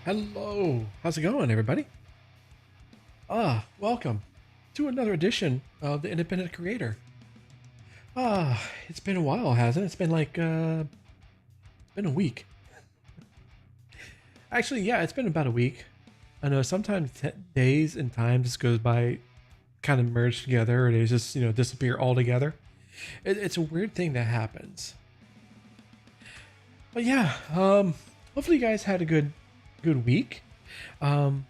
Hello, how's it going, everybody? Welcome to another edition of the Independent Creator. It's been a while, hasn't it? It's been like, been a week. Actually, yeah, it's been about a week. I know sometimes days and times just goes by kind of merge together, or they just, disappear altogether. It's a weird thing that happens. But yeah, hopefully you guys had a good week. Um,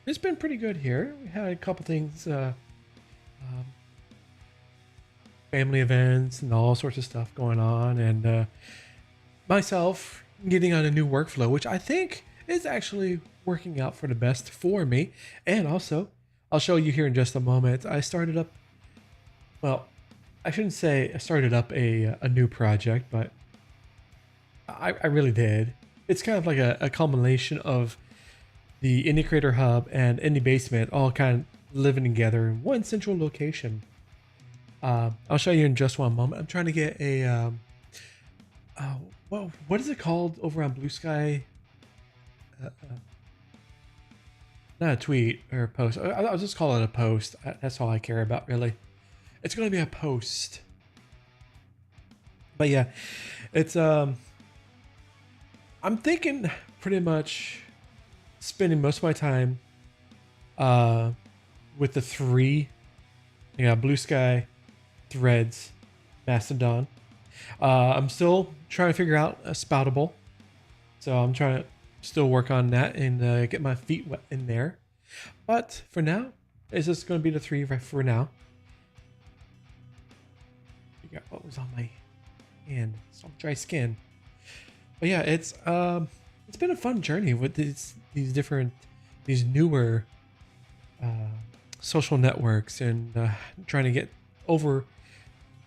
it's been pretty good here. We had a couple things, um, family events and all sorts of stuff going on, and myself getting on a new workflow, which I think is actually working out for the best for me. And also, I'll show you here in just a moment. I started up, well, I shouldn't say I started up a new project, but I really did. It's kind of like a culmination of the Indie Creator Hub and Indie Basement all kind of living together in one central location. I'll show you in just one moment. I'm trying to get a, well, what is it called over on Blue Sky? Not a tweet or a post. I'll just call it a post. That's all I care about, really. It's going to be a post. But yeah, it's, I'm thinking pretty much spending most of my time with the three, Blue Sky, Threads, Mastodon. I'm still trying to figure out a Spoutable, so I'm trying to still work on that and get my feet wet in there. But for now, it's just going to be the three right for now. Figure out what was on my hand. It's all dry skin. But yeah, it's been a fun journey with these newer social networks and trying to get over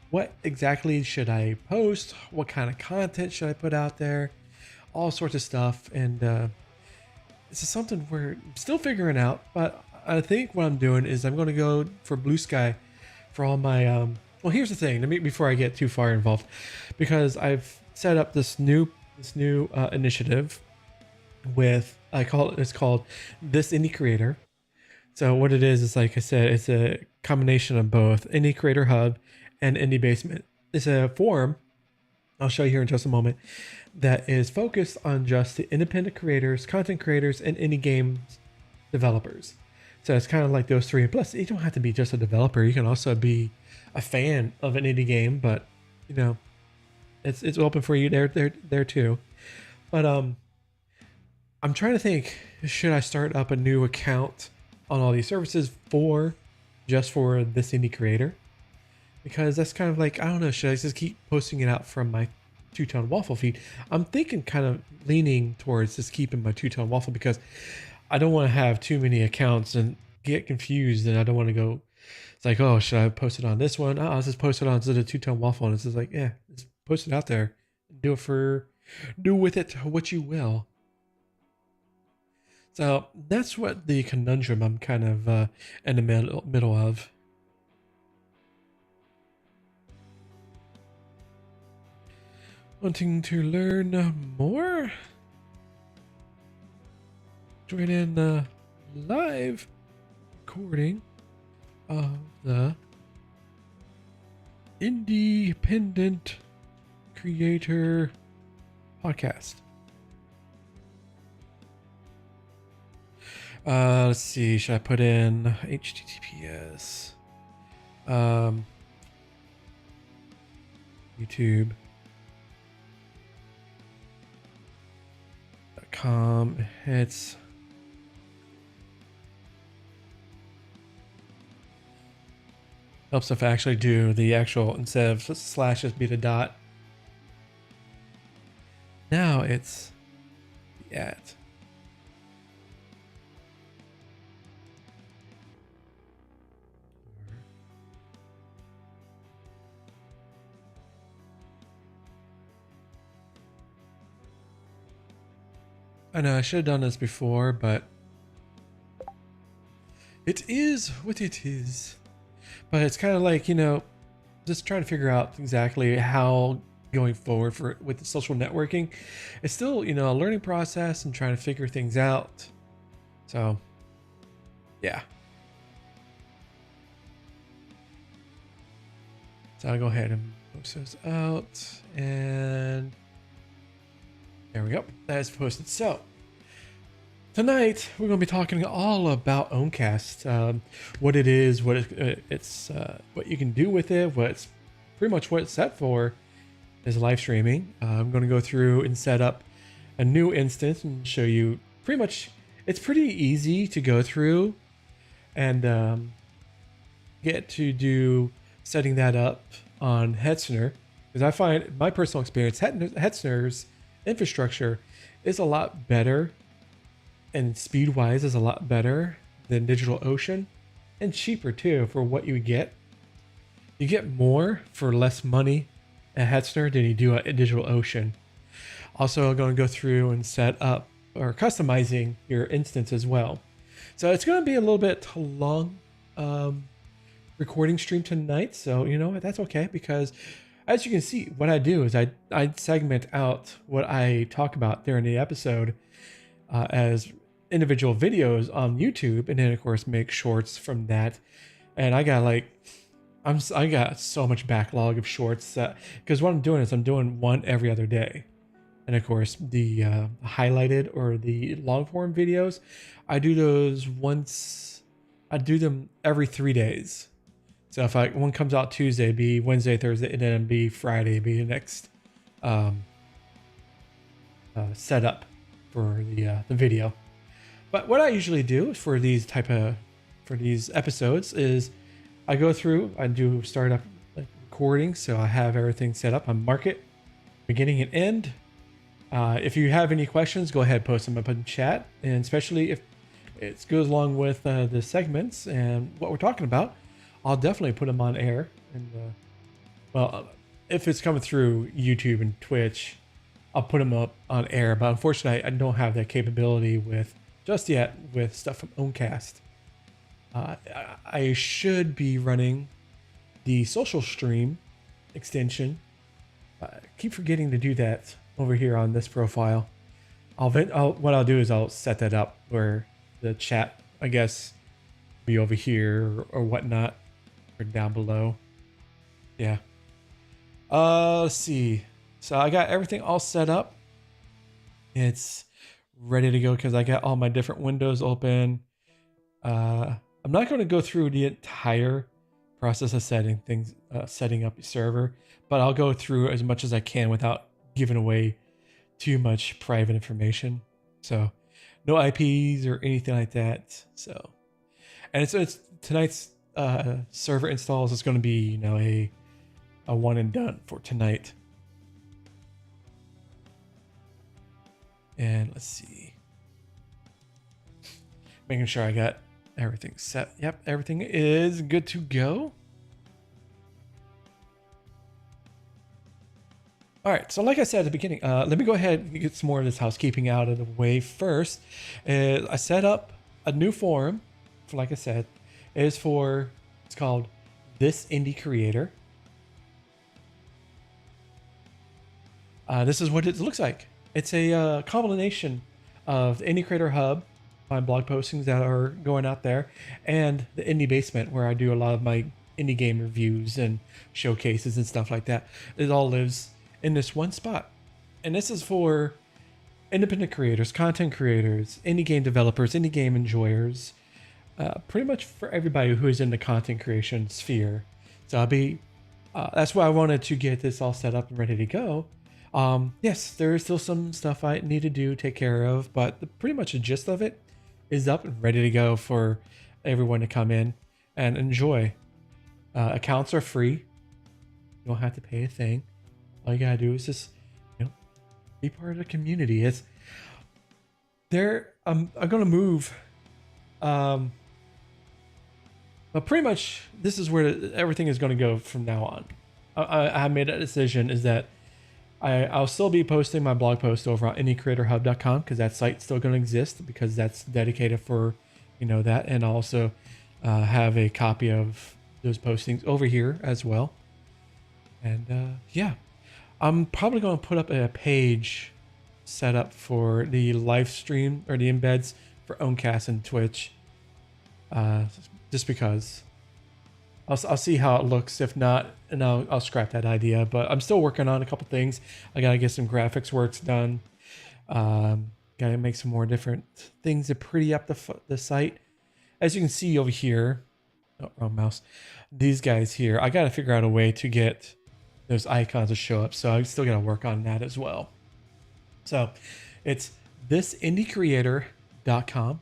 what exactly should I post, what kind of content should I put out there, all sorts of stuff. And this is something we're still figuring out, but I think what I'm doing is I'm going to go for Blue Sky for all my well, here's the thing, before I get too far involved, because I've set up this new initiative with, it's called This Indie Creator. So what it is like I said, it's a combination of both Indie Creator Hub and Indie Basement. It's a forum, I'll show you here in just a moment, that is focused on just the independent creators, content creators, and indie games developers. So it's kind of like those three. And plus, you don't have to be just a developer. You can also be a fan of an indie game, but it's open for you there too. But I'm trying to think, should I start up a new account on all these services just for this indie creator? Because that's kind of like, I don't know, should I just keep posting it out from my two-tone waffle feed? I'm thinking kind of leaning towards just keeping my two-tone waffle, because I don't want to have too many accounts and get confused, and I don't want to go, it's like, oh, should I post it on this one? I'll just post it on to the two-tone waffle, and it's just like, yeah, just post it out there. Do with it what you will. So that's what the conundrum I'm kind of in the middle of. Wanting to learn more? Join in the live recording of the Independent Creator Podcast. Let's see, should I put in HTTPS? YouTube.com. It's helps if I actually do the actual, instead of slash just be the dot. Now it's the at. I know I should have done this before, but it is what it is. But it's kind of like, just trying to figure out exactly how going forward for with the social networking. It's still, a learning process and trying to figure things out. So yeah. So I'll go ahead and post those out, and there we go. That is posted. So tonight we're going to be talking all about Owncast, what it is, what it's what you can do with it, what's pretty much what it's set for is live streaming. I'm going to go through and set up a new instance and show you pretty much. It's pretty easy to go through and get to do setting that up on Hetzner, because I find my personal experience, Hetzner's infrastructure is a lot better, and speed wise is a lot better than DigitalOcean, and cheaper too for what you get. You get more for less money at Hetzner than you do at DigitalOcean. Also, I'm going to go through and set up or customizing your instance as well. So it's going to be a little bit long recording stream tonight. So, that's okay, because as you can see, what I do is I segment out what I talk about during the episode as individual videos on YouTube, and then of course make shorts from that. And I got I got so much backlog of shorts because what I'm doing is I'm doing one every other day. And of course the highlighted or the long form videos, I do those I do them every 3 days. So if one comes out Tuesday, be Wednesday, Thursday, and then be Friday, be the next setup for the video. But what I usually do for these episodes is I go through, I do start up recording, so I have everything set up. I mark it, beginning and end. If you have any questions, go ahead, post them up in chat, and especially if it goes along with the segments and what we're talking about, I'll definitely put them on air. And if it's coming through YouTube and Twitch, I'll put them up on air. But unfortunately, I don't have that capability just yet with stuff from Owncast. I should be running the social stream extension. Keep forgetting to do that over here on this profile. What I'll do is I'll set that up where the chat, I guess, be over here or whatnot, or down below. Yeah. Let's see. So I got everything all set up. It's ready to go because I got all my different windows open. I'm not going to go through the entire process of setting up your server, but I'll go through as much as I can without giving away too much private information. So no IPs or anything like that. So, and it's tonight's server installs is going to be, a one and done for tonight. And let's see, making sure I got everything set. Yep, everything is good to go. All right, so like I said at the beginning, let me go ahead and get some more of this housekeeping out of the way first. I set up a new forum, like I said, it's called This Indie Creator. This is what it looks like. It's a combination of the Indie Creator Hub, my blog postings that are going out there, and the Indie Basement, where I do a lot of my indie game reviews and showcases and stuff like that. It all lives in this one spot. And this is for independent creators, content creators, indie game developers, indie game enjoyers, pretty much for everybody who is in the content creation sphere. So that's why I wanted to get this all set up and ready to go. Yes, there is still some stuff I need to do, take care of, but pretty much the gist of it is up and ready to go for everyone to come in and enjoy. Accounts are free. You don't have to pay a thing. All you gotta do is just, be part of the community. I'm gonna move. But pretty much this is where everything is gonna go from now on. I made a decision is that I'll still be posting my blog post over on indiecreatorhub.com because that site's still going to exist because that's dedicated for, that. And I'll also have a copy of those postings over here as well. And yeah, I'm probably going to put up a page set up for the live stream or the embeds for Owncast and Twitch. Just because I'll see how it looks. If not, and I'll scrap that idea. But I'm still working on a couple things. I gotta get some graphics works done. Gotta make some more different things to pretty up the site. As you can see over here, oh, wrong mouse. These guys here, I gotta figure out a way to get those icons to show up. So I still gotta work on that as well. So it's thisindiecreator.com.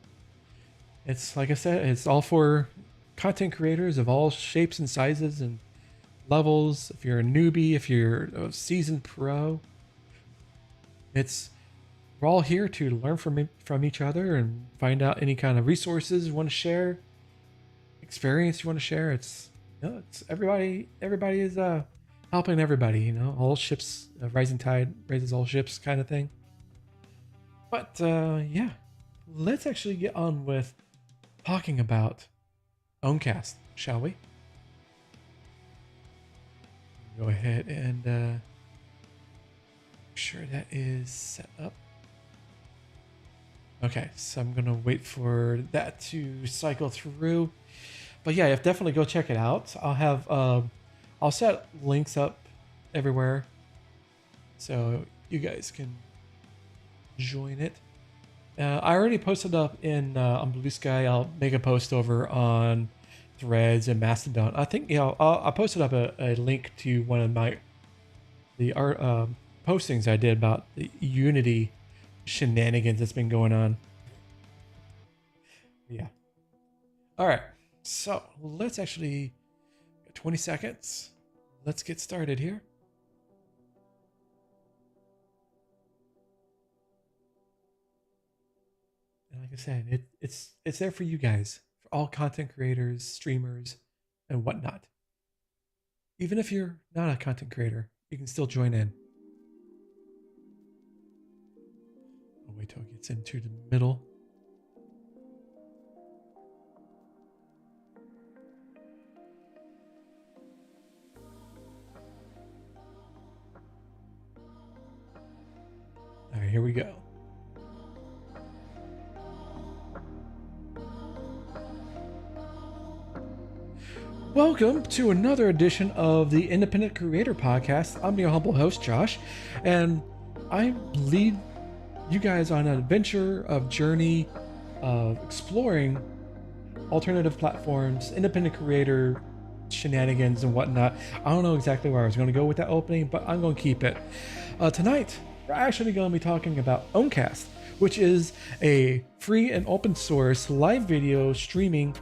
It's like I said, it's all for content creators of all shapes and sizes and levels. If you're a newbie, if you're a seasoned pro, we're all here to learn from each other and find out any kind of resources you want to share, experience you want to share. It's everybody is helping everybody. All ships, rising tide raises all ships, kind of thing. But yeah, let's actually get on with talking about Owncast, shall we? Go ahead and make sure that is set up. Okay, so I'm gonna wait for that to cycle through. But yeah, definitely go check it out. I'll set links up everywhere so you guys can join it. I already posted up on Blue Sky. I'll make a post over on Threads and Mastodon. I think I posted up a link to one of the art postings I did about the Unity shenanigans that's been going on. Yeah. All right. So let's actually 20 seconds. Let's get started here. And like I said, it's there for you guys, for all content creators, streamers, and whatnot. Even if you're not a content creator, you can still join in. I'll wait till it gets into the middle. All right, here we go. Welcome to another edition of the Independent Creator Podcast. I'm your humble host, Josh, and I lead you guys on an adventure of journey of exploring alternative platforms, independent creator shenanigans and whatnot. I don't know exactly where I was going to go with that opening, but I'm going to keep it. Tonight, we're actually going to be talking about Owncast, which is a free and open source live video streaming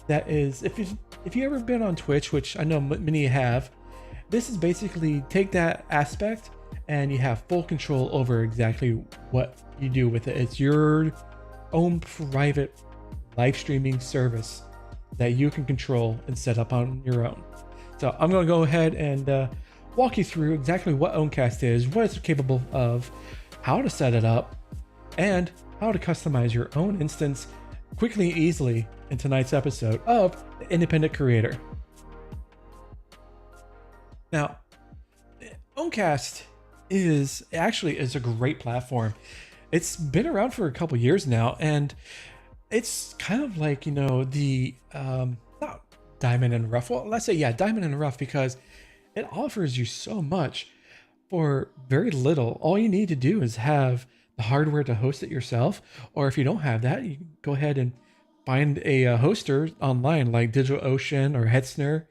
that is, if you ever been on Twitch, which I know many have, this is basically take that aspect and you have full control over exactly what you do with it. It's your own private live streaming service that you can control and set up on your own. So I'm going to go ahead and walk you through exactly what Owncast is, what it's capable of, how to set it up, and how to customize your own instance quickly and easily in tonight's episode of The Independent Creator. Now, Owncast is a great platform. It's been around for a couple years now, and it's kind of like, the not diamond in the rough. Well, let's say, yeah, diamond in the rough, because it offers you so much for very little. All you need to do is have the hardware to host it yourself, or if you don't have that, you can go ahead and find a hoster online like DigitalOcean or Hetzner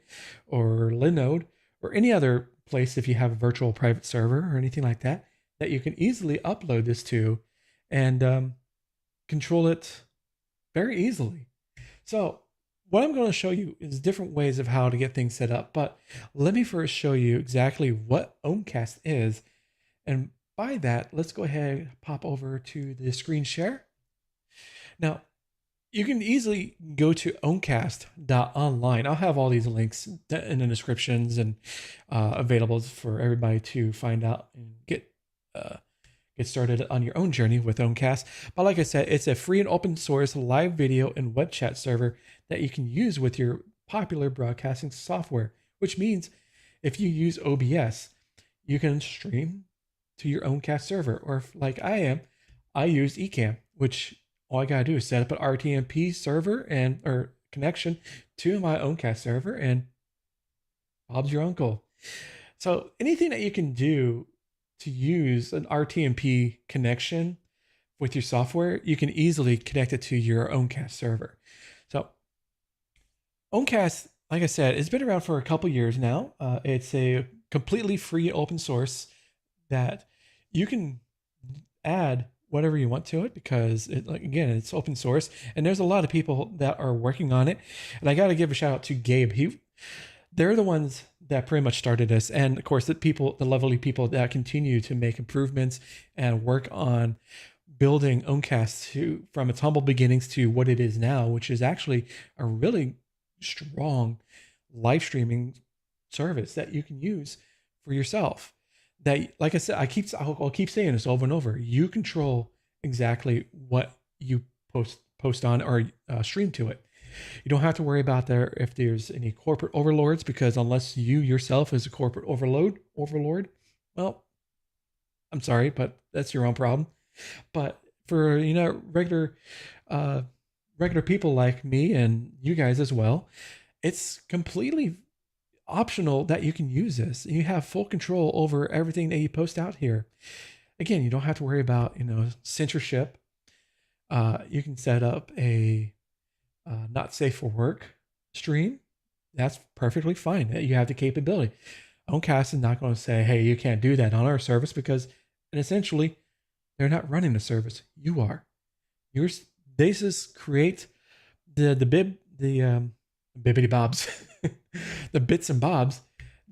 or Linode or any other place if you have a virtual private server or anything like that you can easily upload this to and control it very easily. So what I'm going to show you is different ways of how to get things set up, but let me first show you exactly what Owncast is. And by that, let's go ahead and pop over to the screen share. Now, you can easily go to owncast.online. I'll have all these links in the descriptions and available for everybody to find out and get started on your own journey with Owncast. But like I said, it's a free and open source live video and web chat server that you can use with your popular broadcasting software, which means if you use OBS, you can stream to your own cast server. Or if, like I am, I use Ecamm, which all I gotta do is set up an RTMP server and or connection to my own cast server, and Bob's your uncle. So anything that you can do to use an RTMP connection with your software, you can easily connect it to your Owncast server. So Owncast, like I said, it's been around for a couple years now. It's a completely free open source that you can add whatever you want to it because it, like, again, it's open source and there's a lot of people that are working on it. And I got to give a shout out to Gabe. They're the ones that pretty much started this, and of course the lovely people that continue to make improvements and work on building Owncast to from its humble beginnings to what it is now, which is actually a really strong live streaming service that you can use for yourself. That, like I said, I'll keep saying this over and over. You control exactly what you post on or stream to it. You don't have to worry about there if there's any corporate overlords, because unless you yourself is a corporate overlord, well, I'm sorry, but that's your own problem. But for uh, regular people like me and you guys as well, it's completely optional that you can use this. You have full control over everything that you post out here. Again, you don't have to worry about censorship. You can set up a not safe for work stream. That's perfectly fine. You have the capability. Owncast is not going to say, hey, you can't do that on our service, because, and essentially, they're not running the service. You are. They just create the bibbity bobs, the bits and bobs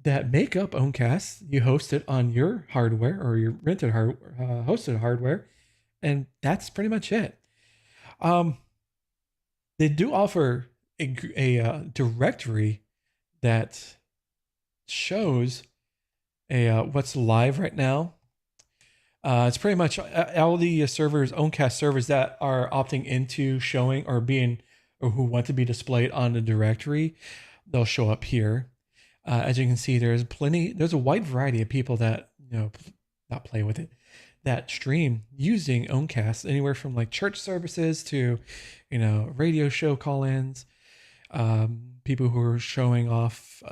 that make up Owncast. You host it on your hardware or your rented hosted hardware, and that's pretty much it. They do offer a directory that shows what's live right now. It's pretty much all the servers, Owncast servers that are opting into showing or who want to be displayed on the directory. They'll show up here. As you can see, there's a wide variety of people that not play with it, that stream using Owncast, anywhere from like church services to radio show call-ins, people who are showing off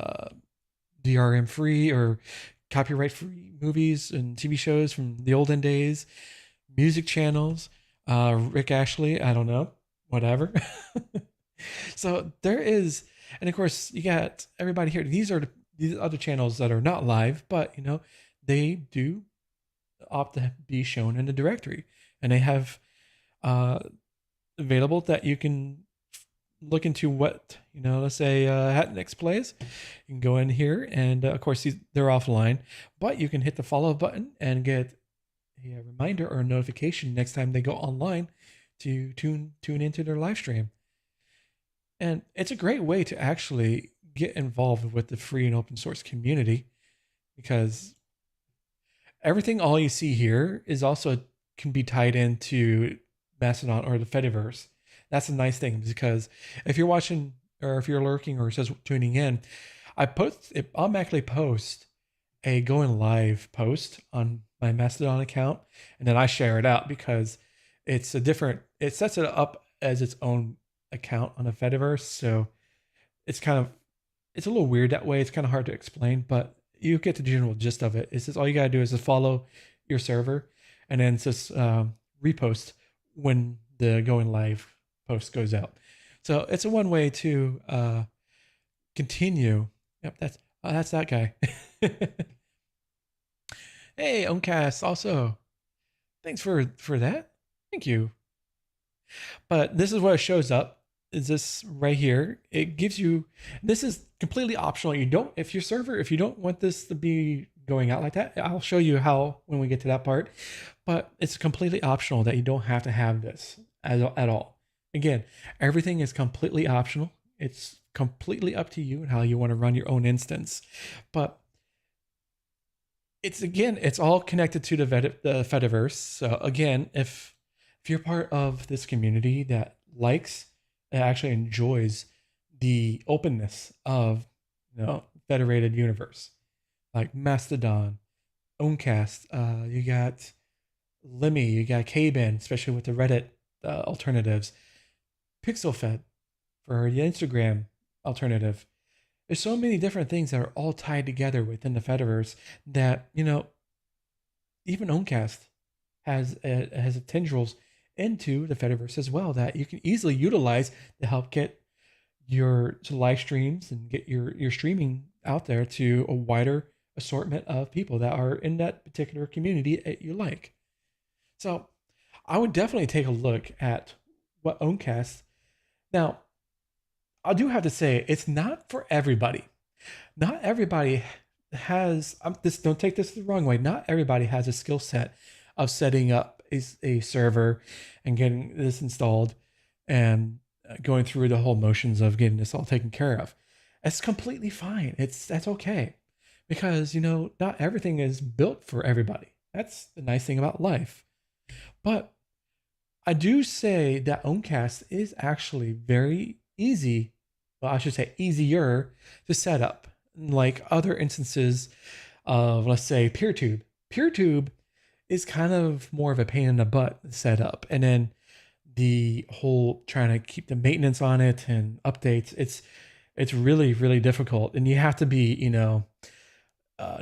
DRM free or copyright free movies and TV shows from the olden days, music channels, Rick Ashley, I don't know, whatever. So there is, and of course you got everybody here. These other channels that are not live, but they do opt to be shown in the directory, and they have available that you can look into what let's say Hatnix plays. You can go in here, and of course they're offline, but you can hit the follow button and get a reminder or a notification next time they go online to tune into their live stream. And it's a great way to actually get involved with the free and open source community, because everything all you see here is also can be tied into Mastodon or the Fediverse. That's a nice thing, because if you're watching or if you're lurking or just tuning in, it automatically post a going live post on my Mastodon account, and then I share it out because it sets it up as its own account on the Fediverse. So it's a little weird that way. It's kind of hard to explain, but you get the general gist of it. It's just all you gotta do is just follow your server, and then just repost when the going live post goes out. So it's a one way to continue. Yep, that's that guy. Hey, Owncast, also thanks for that. Thank you. But this is what it shows up. Is this right here? It gives you. This is completely optional. If you don't want this to be going out like that, I'll show you how when we get to that part. But it's completely optional that you don't have to have this at all. Again, everything is completely optional. It's completely up to you and how you want to run your own instance. But it's all connected to the Fediverse. So again, if you're part of this community that actually enjoys the openness of federated universe, like Mastodon, Owncast, you got Lemmy, you got Kban, especially with the Reddit alternatives, PixelFed for the Instagram alternative. There's so many different things that are all tied together within the Fediverse that, even Owncast has tendrils into the Fediverse as well that you can easily utilize to help get your live streams and get your streaming out there to a wider assortment of people that are in that particular community that you like. So I would definitely take a look at what Owncast. Now, I do have to say it's not for everybody. Not everybody has this. Don't take this the wrong way. Not everybody has a skill set of setting up a server and getting this installed and going through the whole motions of getting this all taken care of. It's completely fine. That's okay, because not everything is built for everybody. That's the nice thing about life. But I do say that Owncast is actually very easy. Well, I should say easier to set up, like other instances of, let's say, PeerTube. PeerTube is kind of more of a pain in the butt set up, and then the whole trying to keep the maintenance on it and updates. It's really really difficult, and you have to be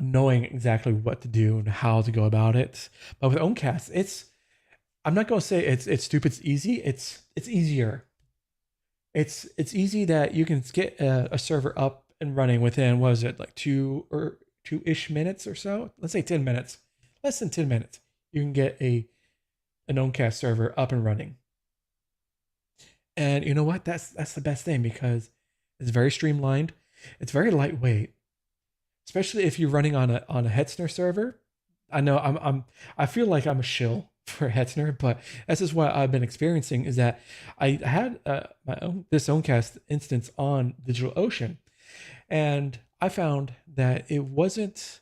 knowing exactly what to do and how to go about it. But with Owncast, I'm not going to say it's stupid. It's easy. It's easier. It's easy that you can get a server up and running within, what is it, like 2-ish minutes or so? Let's say 10 minutes. Less than 10 minutes. You can get an Owncast server up and running. And you know what? That's the best thing, because it's very streamlined. It's very lightweight, especially if you're running on a Hetzner server. I know I feel like I'm a shill for Hetzner, but this is what I've been experiencing, is that I had this Owncast instance on DigitalOcean, and I found that it wasn't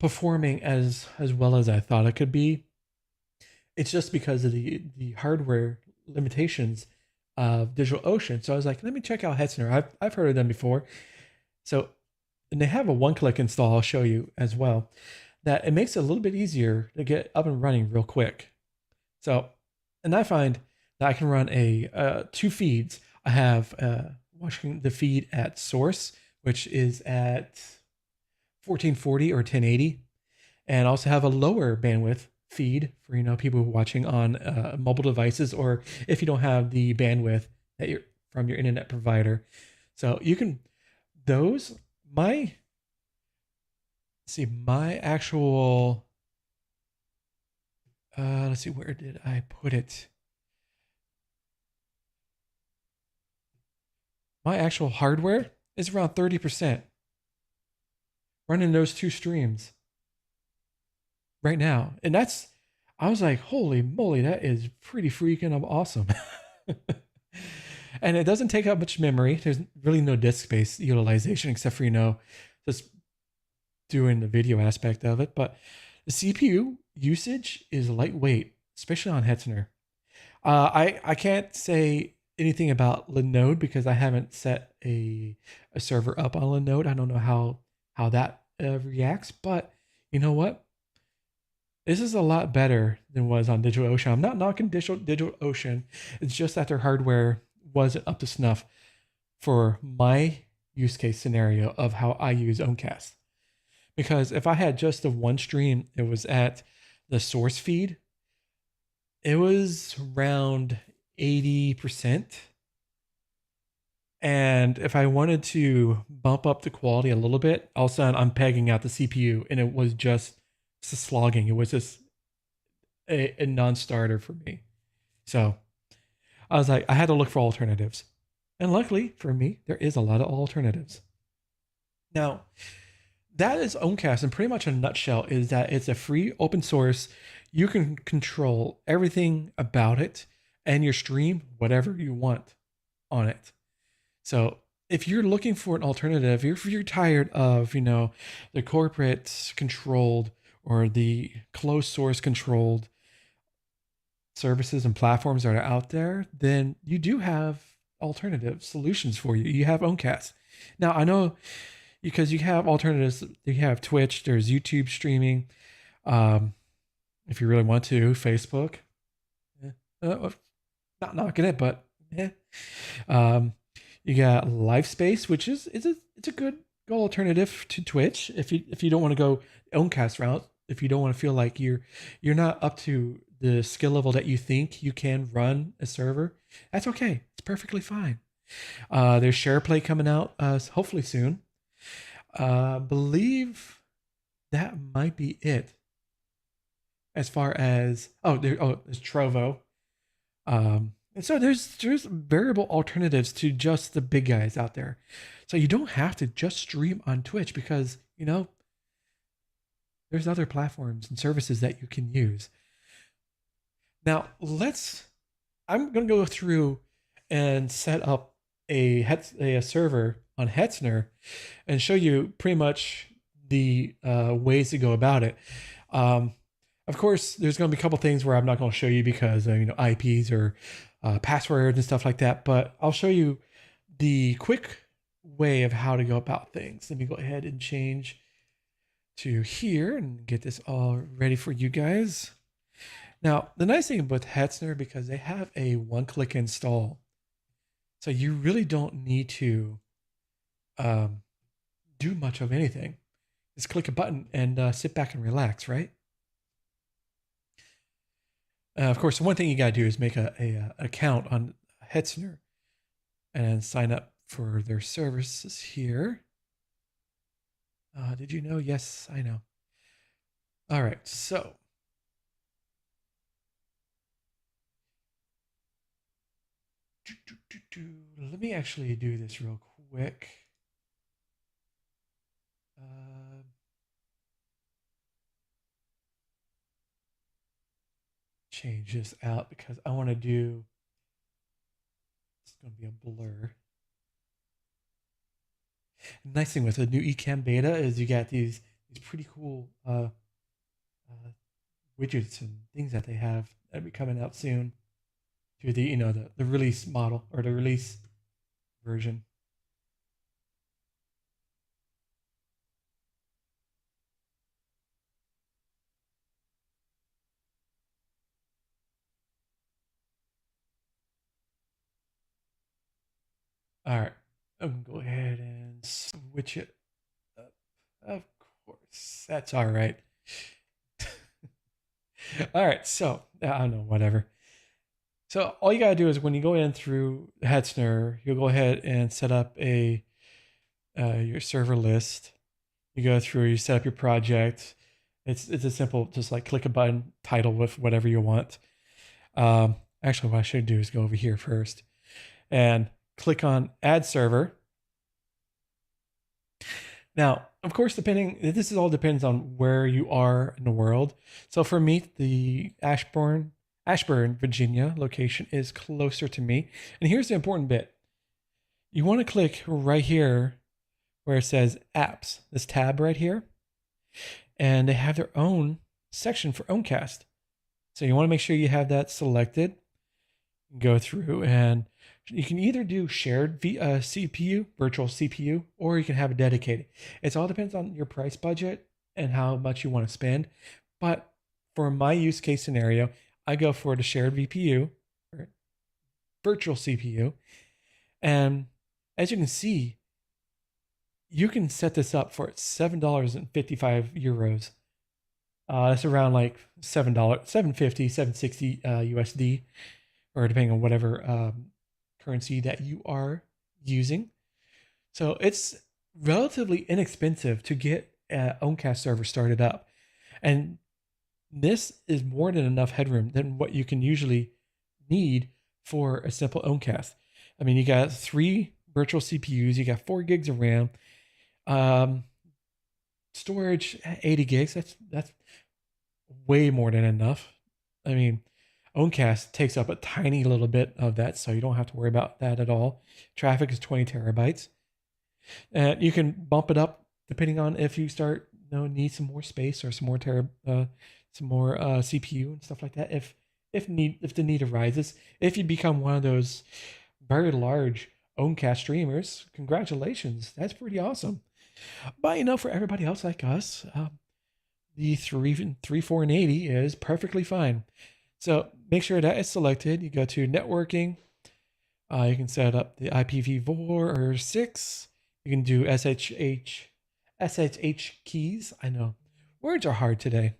performing as well as I thought it could be. It's just because of the hardware limitations of DigitalOcean. So I was like, let me check out Hetzner. I've heard of them before. So, and they have a one-click install. I'll show you as well, that it makes it a little bit easier to get up and running real quick. So, and I find that I can run two feeds. I have watching the feed at source, which is at 1440 or 1080, and also have a lower bandwidth feed for people watching on mobile devices, or if you don't have the bandwidth that you're from your internet provider. So you can my actual let's see, where did I put it? My actual hardware is around 30% running those two streams right now. And I was like, holy moly, that is pretty freaking awesome. And it doesn't take up much memory. There's really no disk space utilization, except for, just doing the video aspect of it. But the CPU usage is lightweight, especially on Hetzner. I can't say anything about Linode because I haven't set a server up on Linode. I don't know how that reacts, but you know what? This is a lot better than was on DigitalOcean. I'm not knocking DigitalOcean. It's just that their hardware wasn't up to snuff for my use case scenario of how I use Owncast. Because if I had just the one stream, it was at the source feed, it was around 80%. And if I wanted to bump up the quality a little bit, all of a sudden I'm pegging out the CPU, and it was just slogging. It was just a non-starter for me. So I was like, I had to look for alternatives. And luckily for me, there is a lot of alternatives. Now, that is Owncast, and pretty much in a nutshell is that it's a free open source. You can control everything about it and your stream whatever you want on it. So if you're looking for an alternative, if you're tired of, the corporate controlled or the closed source controlled services and platforms that are out there, then you do have alternative solutions for you. You have Owncast. Now, I know because you have alternatives, you have Twitch, there's YouTube streaming, Um, if you really want to, Facebook. Yeah. Not knocking it, but yeah. Um, you got LifeSpace, which is it's a good alternative to Twitch if you don't want to go Owncast route. If you don't want to feel like you're not up to the skill level that you think you can run a server, that's okay. It's perfectly fine. There's SharePlay coming out hopefully soon. Believe that might be it. As far as there's Trovo. And so there's variable alternatives to just the big guys out there. So you don't have to just stream on Twitch because, there's other platforms and services that you can use. Now, I'm going to go through and set up a server on Hetzner and show you pretty much the ways to go about it. Of course, there's going to be a couple things where I'm not going to show you because IPs or passwords and stuff like that. But I'll show you the quick way of how to go about things. Let me go ahead and change to here and get this all ready for you guys. Now, the nice thing about Hetzner, because they have a one-click install, so you really don't need to do much of anything. Just click a button and sit back and relax, right? Of course, one thing you got to do is make a account on Hetzner and sign up for their services here. Did you know? Yes, I know. All right, so let me actually do this real quick. Change this out because I want to do. It's going to be a blur. The nice thing with the new Ecamm beta is you got these pretty cool widgets and things that they have that'll be coming out soon to the release model or the release version. All right, I'm gonna go ahead and switch it up. Of course, that's all right. All right, so I don't know, whatever. So all you gotta do is when you go in through Hetzner, you'll go ahead and set up your server list. You go through, you set up your project. It's a simple, just like click a button, title with whatever you want. Actually, what I should do is go over here first and click on Add Server. Now, of course, this is all depends on where you are in the world. So for me, the Ashburn, Virginia location is closer to me. And here's the important bit. You want to click right here where it says Apps, this tab right here. And they have their own section for Owncast. So you want to make sure you have that selected. Go through and you can either do shared CPU, virtual CPU, or you can have it dedicated. It all depends on your price budget and how much you want to spend. But for my use case scenario, I go for the shared VPU, or virtual CPU. And as you can see, you can set this up for €7.55. That's around like $7, $7.50, $7.60 USD, or depending on whatever currency that you are using. So it's relatively inexpensive to get an Owncast server started up. And this is more than enough headroom than what you can usually need for a simple Owncast. I mean, you got 3 virtual CPUs, you got 4 gigs of RAM, storage 80 gigs. That's way more than enough. I mean, Owncast takes up a tiny little bit of that, so you don't have to worry about that at all. Traffic is 20 terabytes. You can bump it up depending on if you start need some more space or some more CPU and stuff like that. If the need arises, if you become one of those very large Owncast streamers, congratulations, that's pretty awesome. But for everybody else like us, the 3480 is perfectly fine. So make sure that is selected. You go to networking. You can set up the IPv4 or 6. You can do SSH keys. I know words are hard today.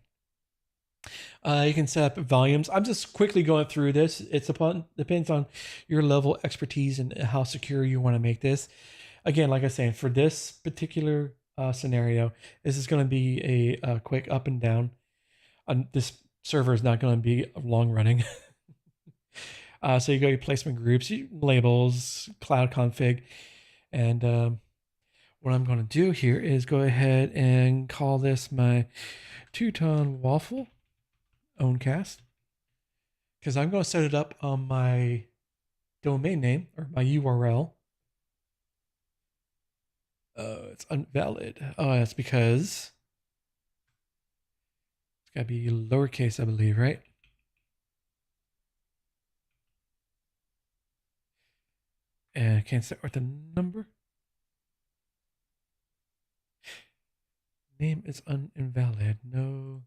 You can set up volumes. I'm just quickly going through this. Depends on your level of expertise and how secure you want to make this. Again, like I said, for this particular scenario, this is going to be a quick up and down. This server is not going to be long running. So you go to placement groups, labels, cloud config, and what I'm going to do here is go ahead and call this my two-ton waffle Owncast, because I'm going to set it up on my domain name or my URL. It's invalid. Oh, that's because it's got to be lowercase, I believe, right? And I can't start with a number. Name is invalid. No.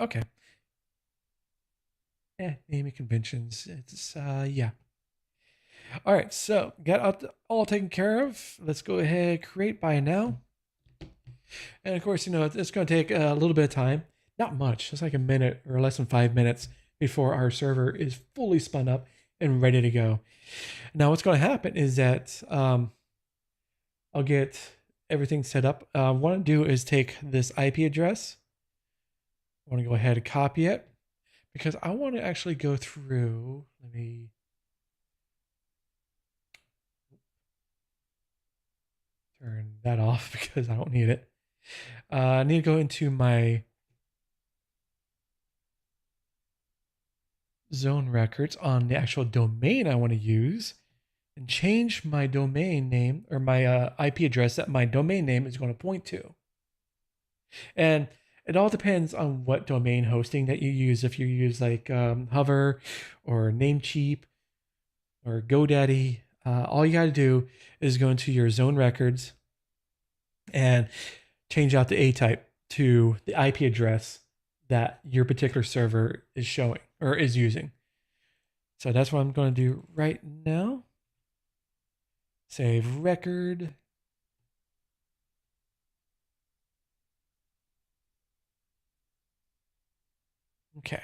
Okay. Naming conventions. It's yeah. All right, so got all taken care of. Let's go ahead, create by now. And of course, it's going to take a little bit of time. Not much. It's like a minute or less than 5 minutes before our server is fully spun up and ready to go. Now, what's going to happen is that I'll get everything set up. What I want to do is take this IP address. I want to go ahead and copy it because I want to actually go through. Let me turn that off because I don't need it. I need to go into my zone records on the actual domain I want to use and change my domain name or my IP address that my domain name is going to point to. And it all depends on what domain hosting that you use. If you use like Hover or Namecheap or GoDaddy, all you got to do is go into your zone records and change out the A type to the IP address that your particular server is showing or is using. So that's what I'm going to do right now. Save record. Okay.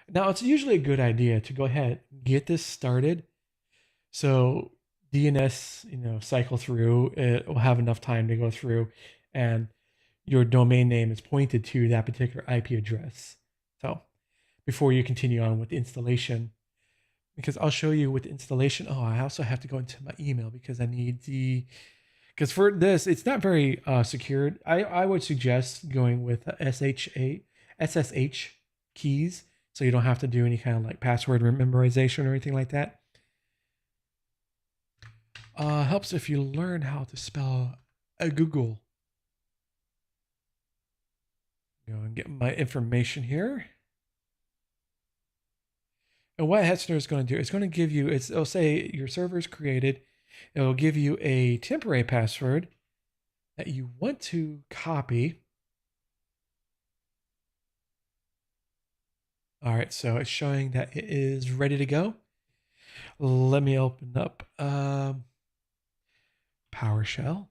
Now it's usually a good idea to go ahead and get this started. So DNS, cycle through, it will have enough time to go through and your domain name is pointed to that particular IP address. So before you continue on with installation, because I'll show you with installation. Oh, I also have to go into my email because I need because for this, it's not very secured. I would suggest going with SSH keys so you don't have to do any kind of like password memorization or anything like that. Helps if you learn how to spell a Google. Go and get my information here. And what Hetzner is going to do, it's going to give you, it'll say your server is created. It will give you a temporary password that you want to copy. All right, so it's showing that it is ready to go. Let me open up PowerShell.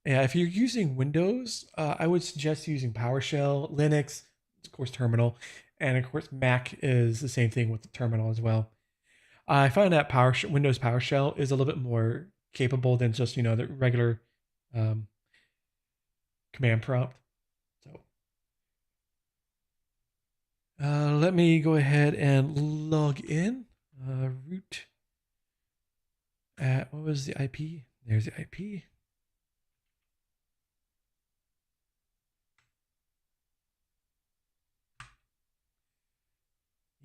Yeah, if you're using Windows, I would suggest using PowerShell. Linux, of course, terminal. And of course, Mac is the same thing with the terminal as well. I find that Windows PowerShell is a little bit more capable than just, the regular command prompt. So let me go ahead and log in. Root at, what was the IP? There's the IP.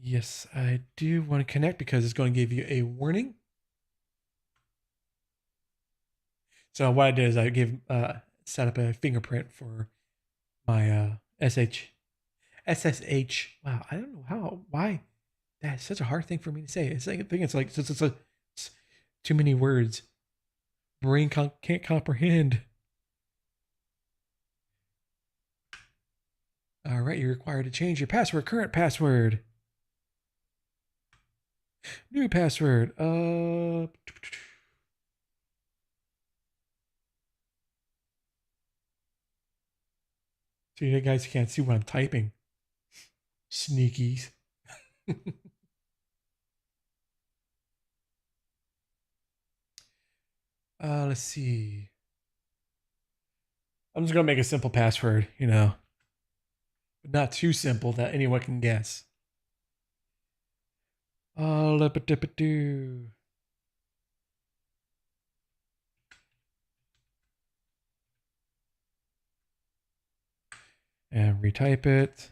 Yes, I do want to connect because it's going to give you a warning. So what I did is I set up a fingerprint for my SSH. Wow, I don't know why. That's such a hard thing for me to say. I think it's like Too many words. Brain can't comprehend. All right, you're required to change your password. Current password. New password. So you guys can't see what I'm typing. Sneakies. Let's see. I'm just gonna make a simple password, but not too simple that anyone can guess. Do. And retype it.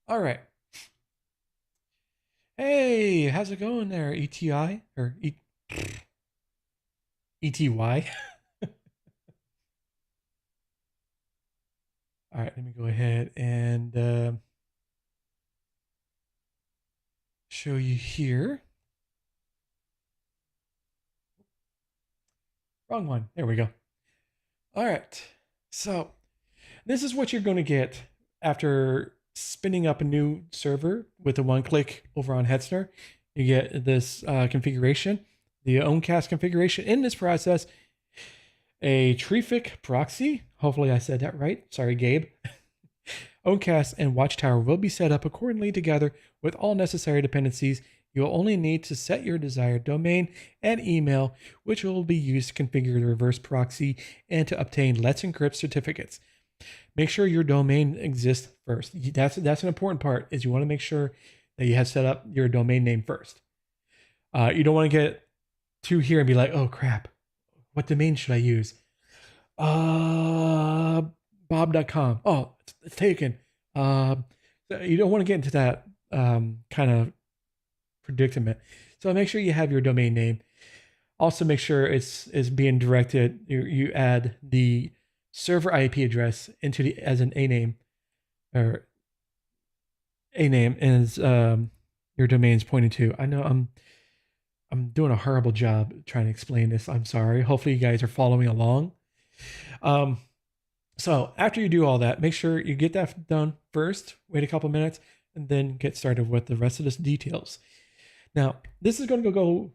All right. Hey, how's it going there, ETI or ETY? All right, let me go ahead and show you here. Wrong one. There we go. All right. So this is what you're going to get after spinning up a new server with a one click over on Hetzner. You get this configuration, the Owncast configuration. In this process, a Trafic proxy. Hopefully I said that right. Sorry, Gabe. Owncast and Watchtower will be set up accordingly together with all necessary dependencies. You'll only need to set your desired domain and email, which will be used to configure the reverse proxy and to obtain Let's Encrypt certificates. Make sure your domain exists first. That's an important part, is you want to make sure that you have set up your domain name first. You don't want to get to here and be like, oh crap, what domain should I use? Bob.com. Oh, it's taken. You don't want to get into that kind of predicament. So make sure you have your domain name. Also make sure it's being directed. You add the server IP address into the as an a name, or a name as your domain is pointing to. I know I'm doing a horrible job trying to explain this. I'm sorry. Hopefully you guys are following along. So after you do all that, make sure you get that done first, wait a couple minutes, and then get started with the rest of the details. Now, this is going to go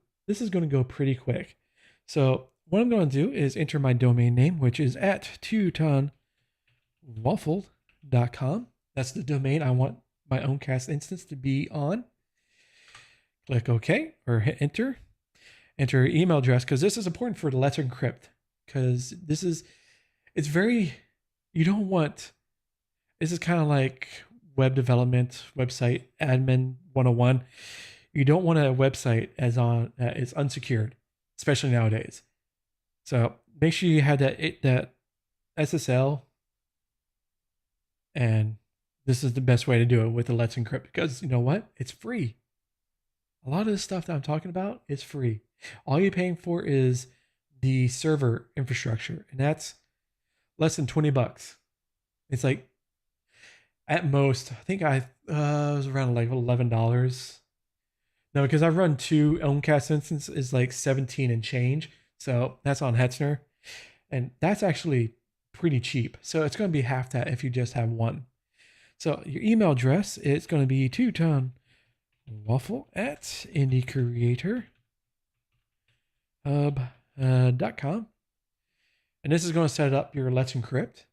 pretty quick. So what I'm going to do is enter my domain name, which is at teutonwaffle.com. That's the domain I want my Owncast instance to be on. Click OK or hit enter. Enter your email address, because this is important for the Let's Encrypt, because it's very, you don't want, this is kind of like web development, website admin 101. You don't want a website is unsecured, especially nowadays. So make sure you have that SSL, and this is the best way to do it with the Let's Encrypt, because you know what? It's free. A lot of this stuff that I'm talking about is free. All you're paying for is the server infrastructure, and that's less than $20. It's like, at most, I think I was around like $11. No, because I've run 2 Owncast instances, is like 17 and change. So that's on Hetzner, and that's actually pretty cheap. So it's going to be half that if you just have one. So your email address is going to be teutonwaffle@indiecreatorhub.com. And this is going to set up your Let's Encrypt.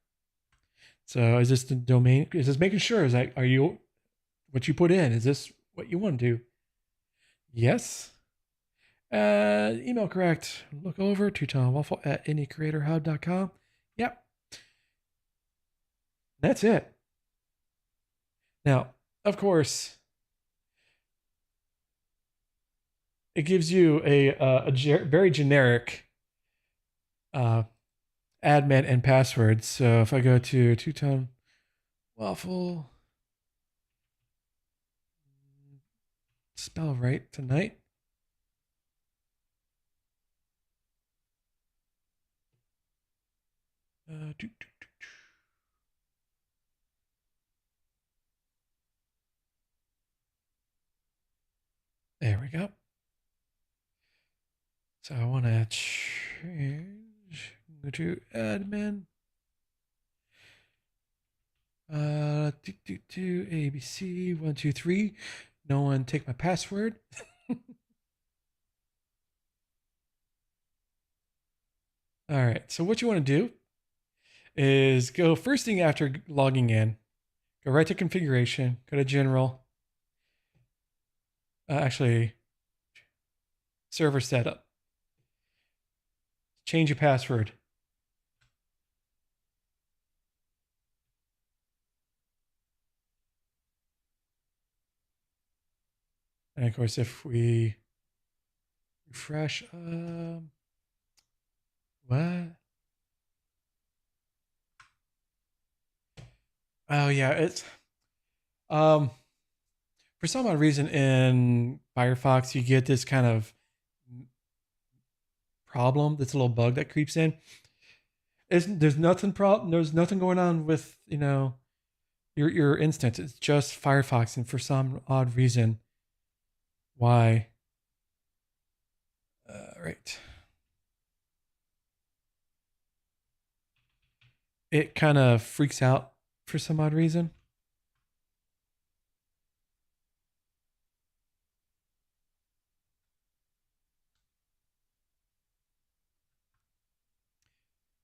So is this the domain? Is this making sure? Are you, what you put in, is this what you want to do? Yes. Email correct. Look over teutonwaffle@indiecreatorhub.com. Yep. That's it. Now, of course, it gives you a very generic admin and password. So if I go to Teuton Waffle, spell right tonight. we go. So I want to change. Go to admin. ABC 123. No one take my password. All right. So what you want to do is go first thing after logging in. Go right to configuration. Go to general. Actually, server setup. Change your password. And of course, if we refresh, what? Oh yeah, it's for some odd reason in Firefox you get this kind of problem. This little bug that creeps in. There's nothing There's nothing going on with your instance. It's just Firefox, and for some odd reason, why? Right. It kind of freaks out for some odd reason.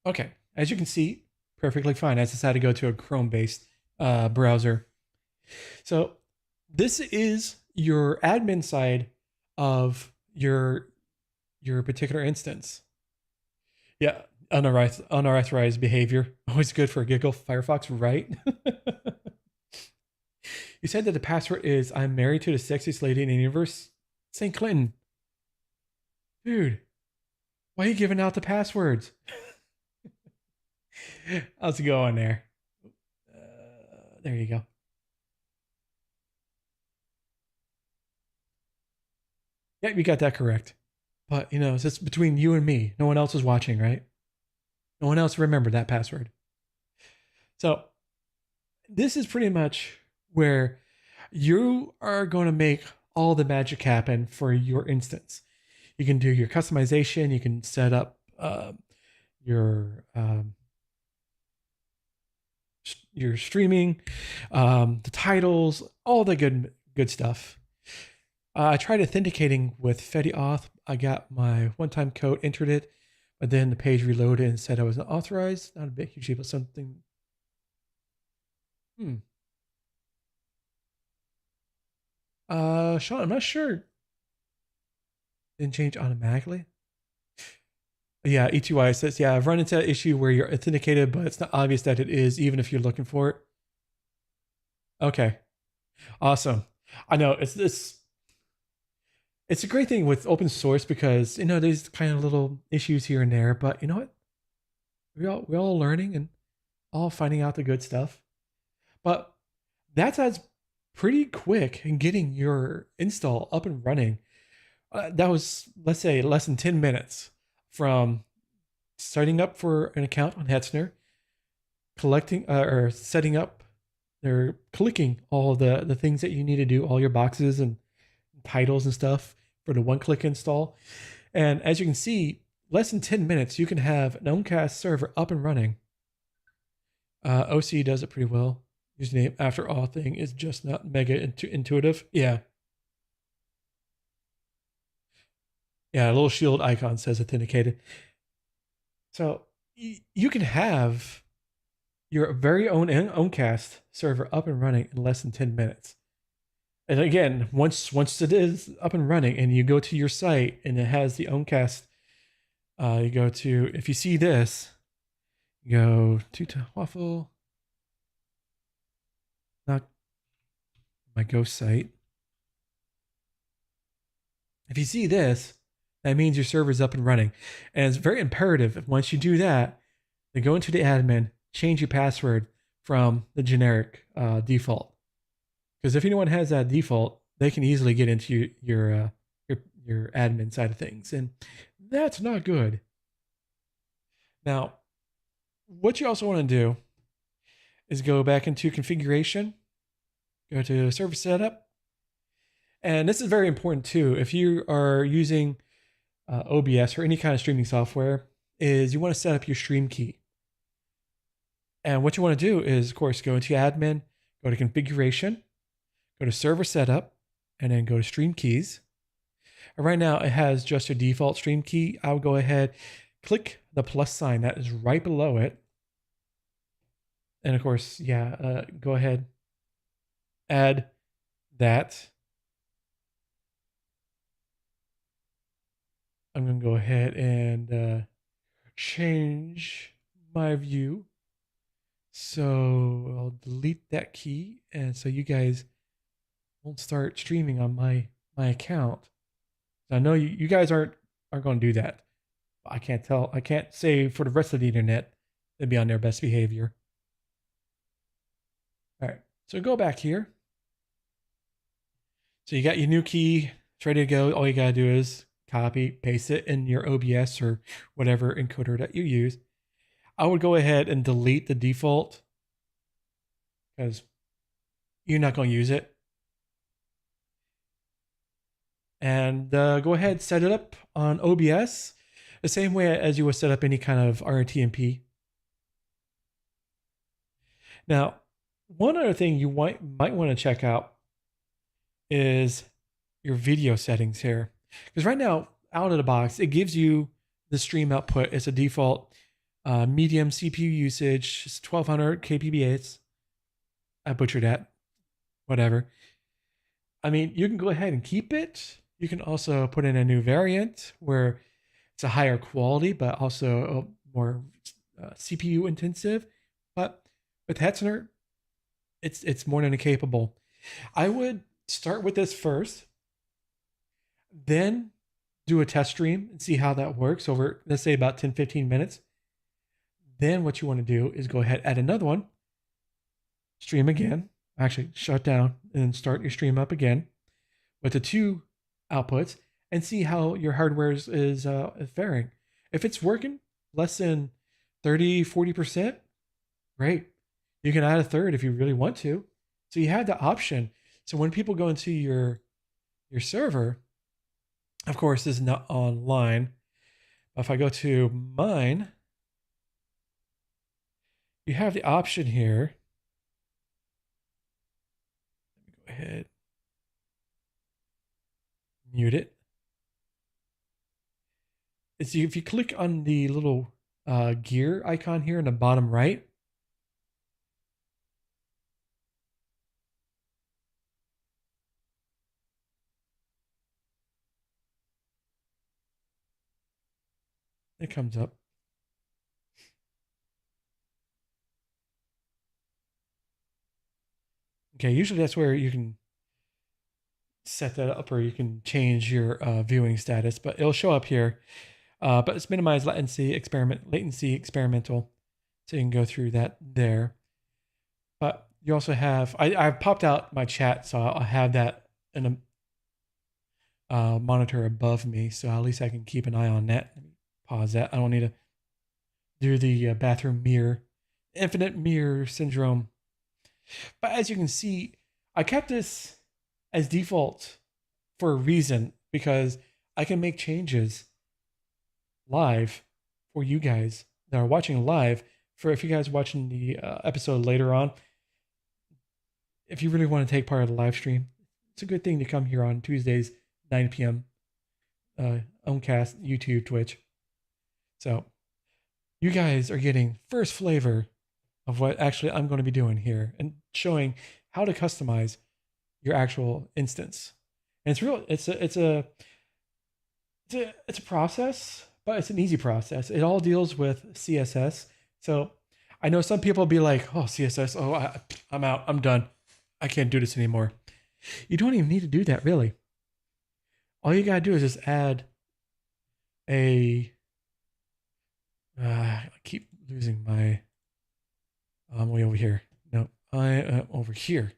Okay, as you can see, perfectly fine. I decided to go to a Chrome-based browser. So this is your admin side of your particular instance. Yeah, unauthorized behavior. Always good for a giggle. Firefox, right? You said that the password is "I'm married to the sexiest lady in the universe." St. Clinton. Dude, why are you giving out the passwords? How's it going there? There you go. Yeah, you got that correct. But, it's just between you and me. No one else is watching, right? No one else remembered that password. So, this is pretty much where you are going to make all the magic happen for your instance. You can do your customization. You can set up your streaming, the titles, all the good stuff. I tried authenticating with FediAuth. I got my one-time code, entered it, but then the page reloaded and said I wasn't authorized. Not a big huge deal, but something. Sean, I'm not sure. Didn't change automatically. Yeah, ETY says, yeah, I've run into that issue where you're authenticated, but it's not obvious that it is, even if you're looking for it. Okay, awesome. I know it's a great thing with open source because there's kind of little issues here and there, but you know what? We're all learning and all finding out the good stuff. But that's pretty quick in getting your install up and running. That was, let's say, less than 10 minutes from signing up for an account on Hetzner, collecting or setting up or clicking all the things that you need to do, all your boxes and titles and stuff for the one-click install. And as you can see, less than 10 minutes, you can have an Owncast server up and running. OC does it pretty well. Username after all thing is just not mega intuitive. Yeah. Yeah, a little shield icon says authenticated. So you can have your very own Owncast server up and running in less than 10 minutes. And again, once it is up and running and you go to your site and it has the Owncast, you go to, if you see this, you go to Waffle, not my ghost site. If you see this, that means your server's up and running. And it's very imperative if once you do that, to go into the admin, change your password from the generic default. Because if anyone has that default, they can easily get into your admin side of things, and that's not good. Now, what you also want to do is go back into configuration, go to server setup, And this is very important too. If you are using OBS or any kind of streaming software, is you want to set up your stream key. And what you want to do is, of course, go into admin, go to configuration, go to server setup, and then go to stream keys. And right now it has just a default stream key. I would go ahead, click the plus sign that is right below it. And of course, go ahead, add that. I'm going to go ahead and change my view. So I'll delete that key. And so you guys won't start streaming on my account. I know you guys aren't going to do that. I can't say for the rest of the internet they'd be on their best behavior. All right, so go back here. So you got your new key, it's ready to go. All you got to do is copy, paste it in your OBS or whatever encoder that you use. I would go ahead and delete the default because you're not going to use it. And go ahead, set it up on OBS the same way as you would set up any kind of RTMP. Now, one other thing you might want to check out is your video settings here. Because right now, out of the box, it gives you the stream output. It's a default medium CPU usage. It's 1200 kbps. I butchered that. Whatever. I mean, you can go ahead and keep it. You can also put in a new variant where it's a higher quality, but also more CPU intensive. But with Hetzner, it's more than capable. I would start with this first, then do a test stream and see how that works over, let's say, about 10-15 minutes. Then what you want to do is go ahead, add another one, stream again, actually shut down and start your stream up again with the two outputs and see how your hardware is faring. If it's working less than 30-40%, great. You can add a third if you really want to. So you have the option. So when people go into your server, of course, this is not online. If I go to mine, you have the option here. Let me go ahead, mute it. It's if you click on the little gear icon here in the bottom right, it comes up. Okay, usually that's where you can set that up or you can change your viewing status, but it'll show up here. But it's minimize latency experimental. So you can go through that there. But you also have, I've popped out my chat, so I'll have that in a monitor above me. So at least I can keep an eye on that. Let me pause that. I don't need to do the bathroom mirror, infinite mirror syndrome. But as you can see, I kept this as default for a reason, because I can make changes live for you guys that are watching live. For if you guys are watching the episode later on, if you really want to take part of the live stream, it's a good thing to come here on Tuesdays, 9 p.m. Owncast, YouTube, Twitch. So you guys are getting first flavor of what actually I'm going to be doing here and showing how to customize your actual instance. And it's a process, but it's an easy process. It all deals with CSS. So I know some people will be like, oh, CSS, I'm out, I'm done. I can't do this anymore. You don't even need to do that, really. All you got to do is just add I keep losing my, I'm way over here. No, I am over here.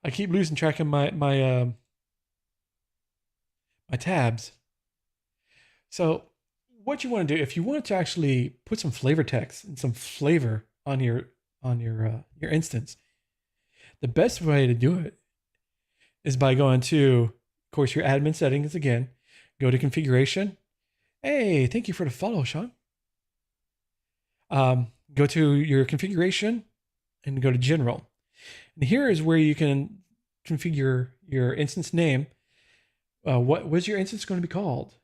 I keep losing track of my tabs. So what you want to do, if you want to actually put some flavor text and some flavor on your instance, the best way to do it is by going to, of course, your admin settings again. Go to configuration. Hey, thank you for the follow, Sean. Go to your configuration and go to general. And here is where you can configure your instance name. What was your instance going to be called?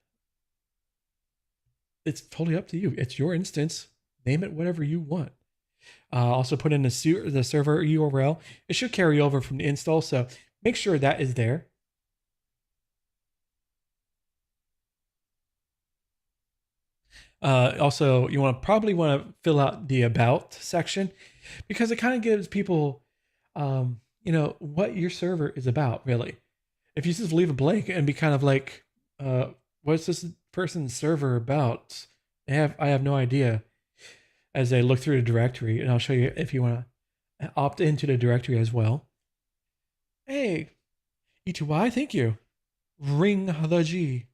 It's totally up to you. It's your instance. Name it whatever you want. Also put in the server URL. It should carry over from the install, so make sure that is there. Also, you probably want to fill out the about section because it kind of gives people, what your server is about, really. If you just leave it blank and be kind of like, what's this person's server about? I have no idea. As I look through the directory, and I'll show you if you want to opt into the directory as well. Hey, E2Y, thank you. Ring the G.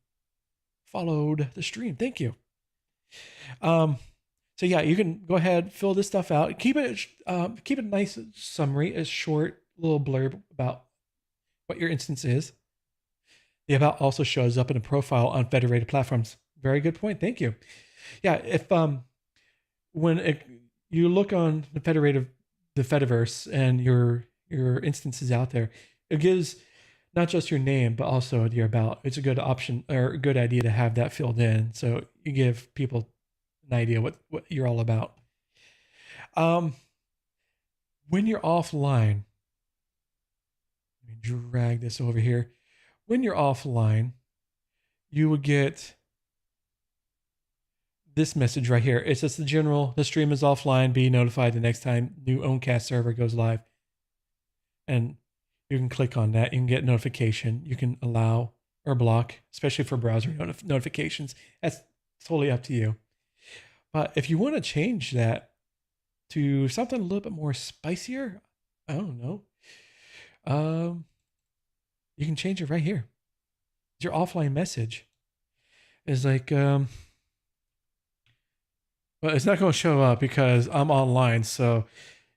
Followed the stream. Thank you. So yeah, you can go ahead, fill this stuff out. Keep it a nice summary, a short little blurb about what your instance is. The about also shows up in a profile on federated platforms. Very good point. Thank you. Yeah, if when you look on the Fediverse and your instances out there, it gives not just your name but also your about. It's a good option or a good idea to have that filled in, so you give people an idea what you're all about. When you're offline, let me drag this over here. When you're offline, you will get this message right here. It's just the general, the stream is offline, be notified the next time new Owncast server goes live. And you can click on that. You can get notification. You can allow or block, especially for browser notifications. That's totally up to you. But if you want to change that to something a little bit more spicier, I don't know. You can change it right here. Your offline message is like, well, it's not going to show up because I'm online. So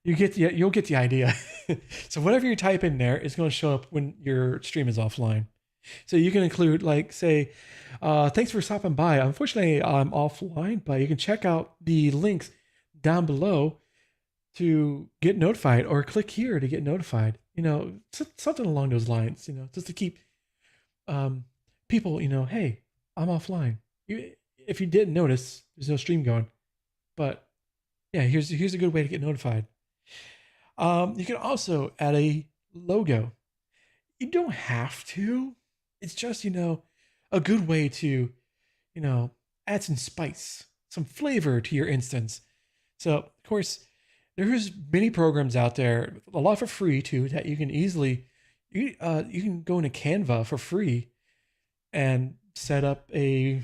you'll get the idea. So whatever you type in there is going to show up when your stream is offline. So you can include like, say, thanks for stopping by. Unfortunately, I'm offline, but you can check out the links down below to get notified, or click here to get notified. Something along those lines, just to keep people, hey, I'm offline. If you didn't notice, there's no stream going. But yeah, here's a good way to get notified. You can also add a logo. You don't have to. It's just, a good way to, add some spice, some flavor to your instance. So, of course, there's many programs out there, a lot for free too, that you can easily, you can go into Canva for free and set up a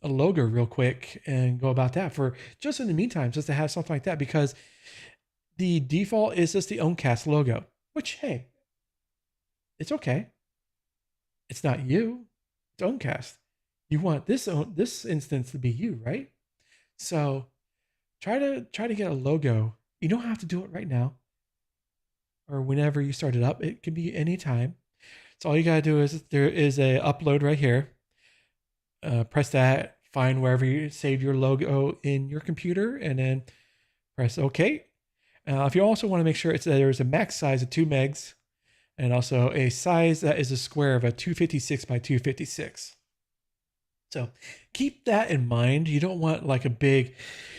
logo real quick and go about that for just in the meantime, just to have something like that, because the default is just the Owncast logo, which, hey, it's okay. It's not you, it's Owncast. You want this instance to be you, right? So try to get a logo. You don't have to do it right now or whenever you start it up. It can be anytime. So all you gotta do is there is a upload right here. Press that, find wherever you save your logo in your computer, and then press OK. If you also want to make sure there's a max size of 2 megs and also a size that is a square of a 256 by 256. So keep that in mind. You don't want like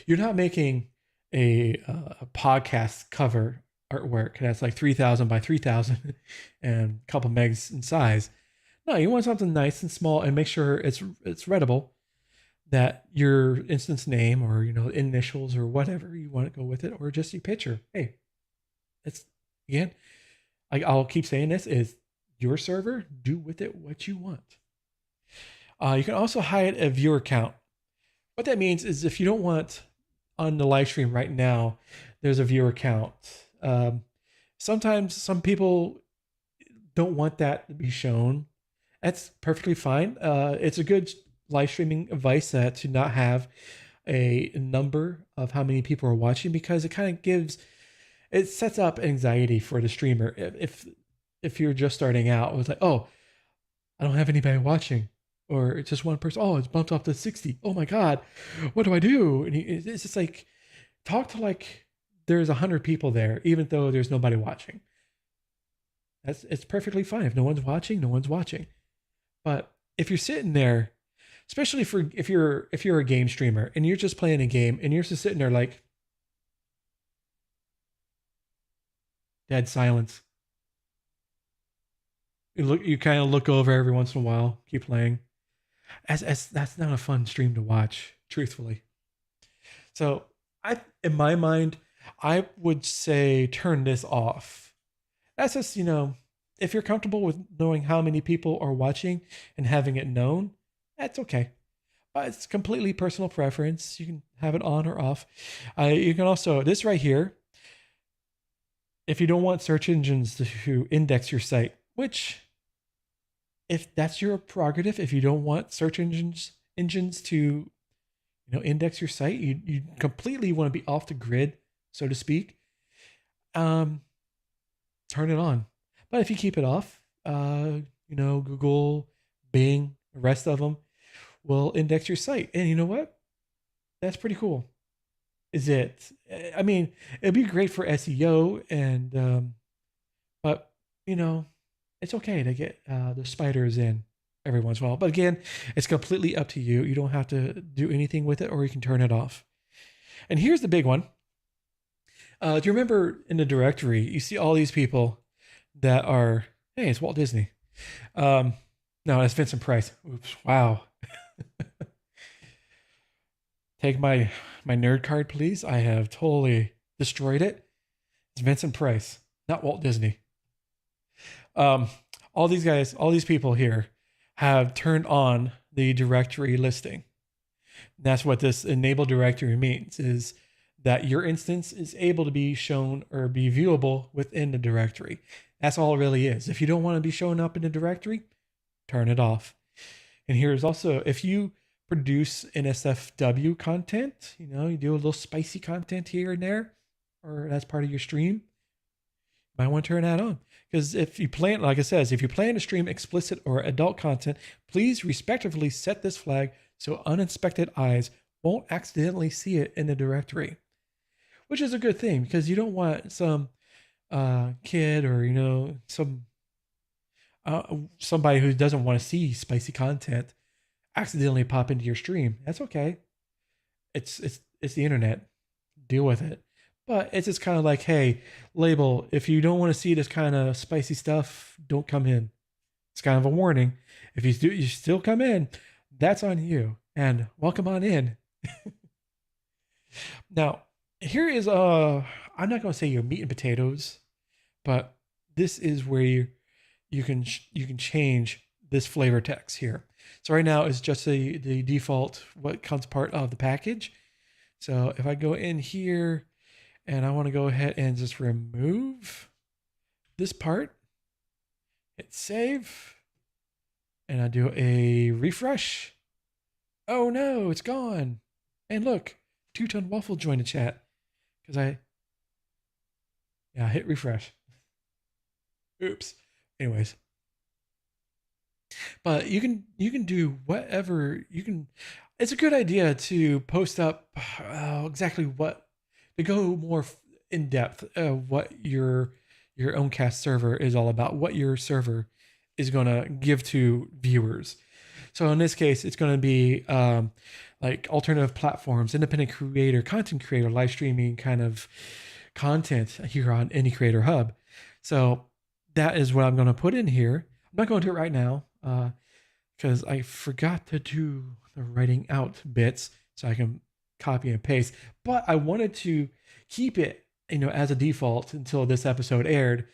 you're not making a podcast cover artwork that's like 3,000 by 3,000 and a couple megs in size. No, you want something nice and small and make sure it's readable, that your instance name or, initials or whatever you want to go with it, or just your picture. Hey, it's, again, I'll keep saying this, is your server. Do with it what you want. You can also hide a viewer count. What that means is if you don't want on the live stream right now, there's a viewer count. Sometimes some people don't want that to be shown. That's perfectly fine. It's a good live streaming advice to not have a number of how many people are watching, because it kind of it sets up anxiety for the streamer. If if you're just starting out, it's like, oh, I don't have anybody watching, or it's just one person. Oh, it's bumped up to 60. Oh my God, what do I do? And it's just like, talk to like there's 100 people there, even though there's nobody watching. It's perfectly fine. If no one's watching, no one's watching. But if you're sitting there, especially for if you're a game streamer and you're just playing a game and you're just sitting there like dead silence. You kind of look over every once in a while, keep playing. As that's not a fun stream to watch, truthfully. So in my mind, I would say turn this off. That's just, if you're comfortable with knowing how many people are watching and having it known, that's okay. But it's completely personal preference. You can have it on or off. You can also, this right here, if you don't want search engines to index your site, which if that's your prerogative, if you don't want search engines to index your site, you completely want to be off the grid, so to speak, turn it on. But if you keep it off, Google, Bing, the rest of them will index your site. And you know what? That's pretty cool. Is it? I mean, it'd be great for SEO, and but it's okay to get the spiders in every once in a while. But again, it's completely up to you. You don't have to do anything with it, or you can turn it off. And here's the big one. Do you remember in the directory, you see all these people that are, hey, it's Walt Disney. No, it's Vincent Price. Oops, wow. Take my nerd card, please. I have totally destroyed it. It's Vincent Price, not Walt Disney. All these guys, all these people here have turned on the directory listing. That's what this enable directory means, is that your instance is able to be shown or be viewable within the directory. That's all it really is. If you don't want to be showing up in the directory, turn it off. And here's also, if you produce NSFW content, you do a little spicy content here and there, or that's part of your stream, you might want to turn that on. Because if you plan, like I says, if you plan to stream explicit or adult content, please respectively set this flag so uninspected eyes won't accidentally see it in the directory. Which is a good thing, because you don't want some kid or somebody who doesn't want to see spicy content accidentally pop into your stream. That's okay. It's the internet. Deal with it. But it's just kind of like, hey, label, if you don't want to see this kind of spicy stuff, don't come in. It's kind of a warning. If you still come in, that's on you. And welcome on in. Now, here is I'm not going to say your meat and potatoes, but this is where you can change this flavor text here. So right now it's just the default what comes part of the package. So if I go in here and I want to go ahead and just remove this part, hit save, and I do a refresh. Oh no, it's gone. And look, Two-Ton Waffle joined the chat because I hit refresh. Oops. Anyways, but you can do whatever you can. It's a good idea to post up exactly what, to go more in depth of what your Owncast server is all about, what your server is going to give to viewers. So in this case, it's going to be like alternative platforms, independent creator, content creator, live streaming kind of content here on Indie Creator Hub. So that is what I'm going to put in here. I'm not going to do it right now because I forgot to do the writing out bits so I can copy and paste. But I wanted to keep it, as a default until this episode aired.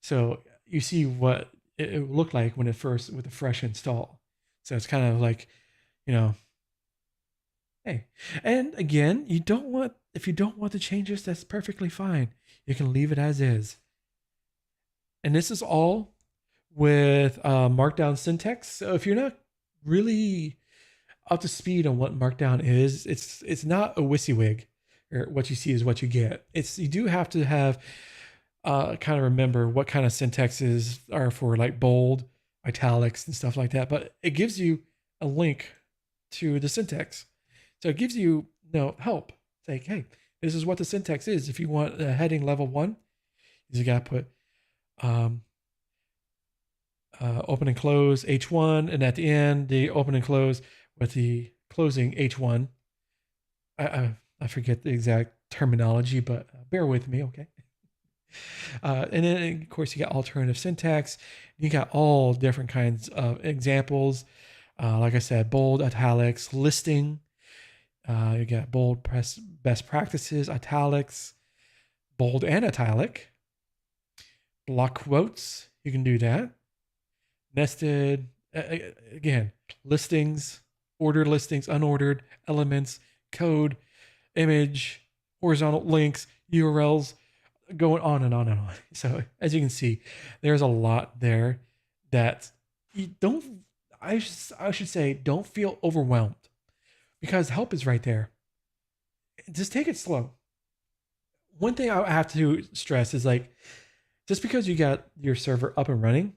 So you see what it looked like when with a fresh install. So it's kind of like, hey. And again, if you don't want the changes, that's perfectly fine. You can leave it as is. And this is all with Markdown syntax. So if you're not really up to speed on what Markdown is, it's not a WYSIWYG, or what you see is what you get. You do have to have kind of remember what kind of syntaxes are for like bold, italics, and stuff like that. But it gives you a link to the syntax. So it gives you, help. It's like, hey, this is what the syntax is. If you want a heading level 1, you got to put um, open and close H1, and at the end, the open and close with the closing H1. I forget the exact terminology, but bear with me, okay? And then, of course, you got alternative syntax. You got all different kinds of examples. Like I said, bold, italics, listing. You got bold, best practices, italics, bold and italic. Block quotes, you can do that. Nested, again, listings, ordered listings, unordered, elements, code, image, horizontal links, URLs, going on and on and on. So as you can see, there's a lot there that you don't, I should say, don't feel overwhelmed, because help is right there. Just take it slow. One thing I have to stress is, like, just because you got your server up and running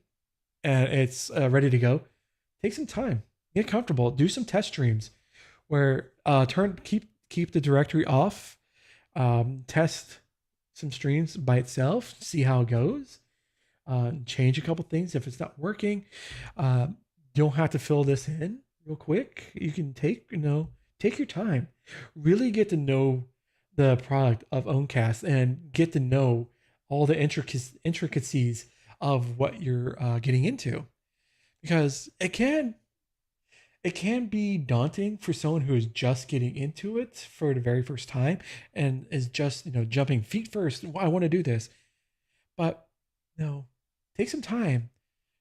and it's ready to go, take some time, get comfortable, do some test streams where keep the directory off, test some streams by itself, see how it goes, change a couple things if it's not working. You don't have to fill this in real quick. You can take your time, really get to know the product of Owncast and get to know all the intricacies of what you're getting into, because it can be daunting for someone who is just getting into it for the very first time and is just jumping feet first. I want to do this, but take some time,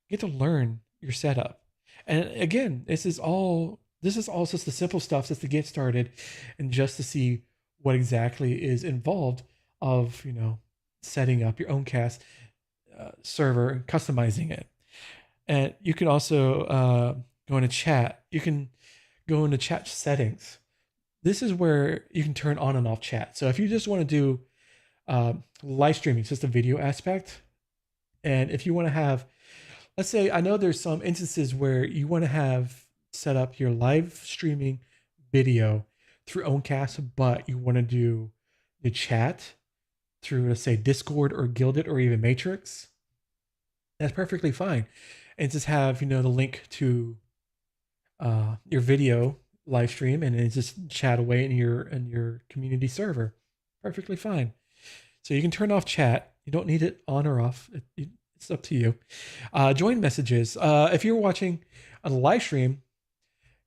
get to learn your setup. And again, this is all just the simple stuff, just to get started and just to see what exactly is involved of setting up your Owncast server and customizing it. And you can also go into chat. You can go into chat settings. This is where you can turn on and off chat. So if you just want to do live streaming, it's just a video aspect. And if you want to have, let's say, I know there's some instances where you want to have set up your live streaming video through Owncast, but you want to do the chat through, let's say, Discord or Guilded or even Matrix. That's perfectly fine. And just have the link to your video live stream, and then just chat away in your community server. Perfectly fine. So you can turn off chat. You don't need it on or off. It's up to you. Join messages. If you're watching a live stream,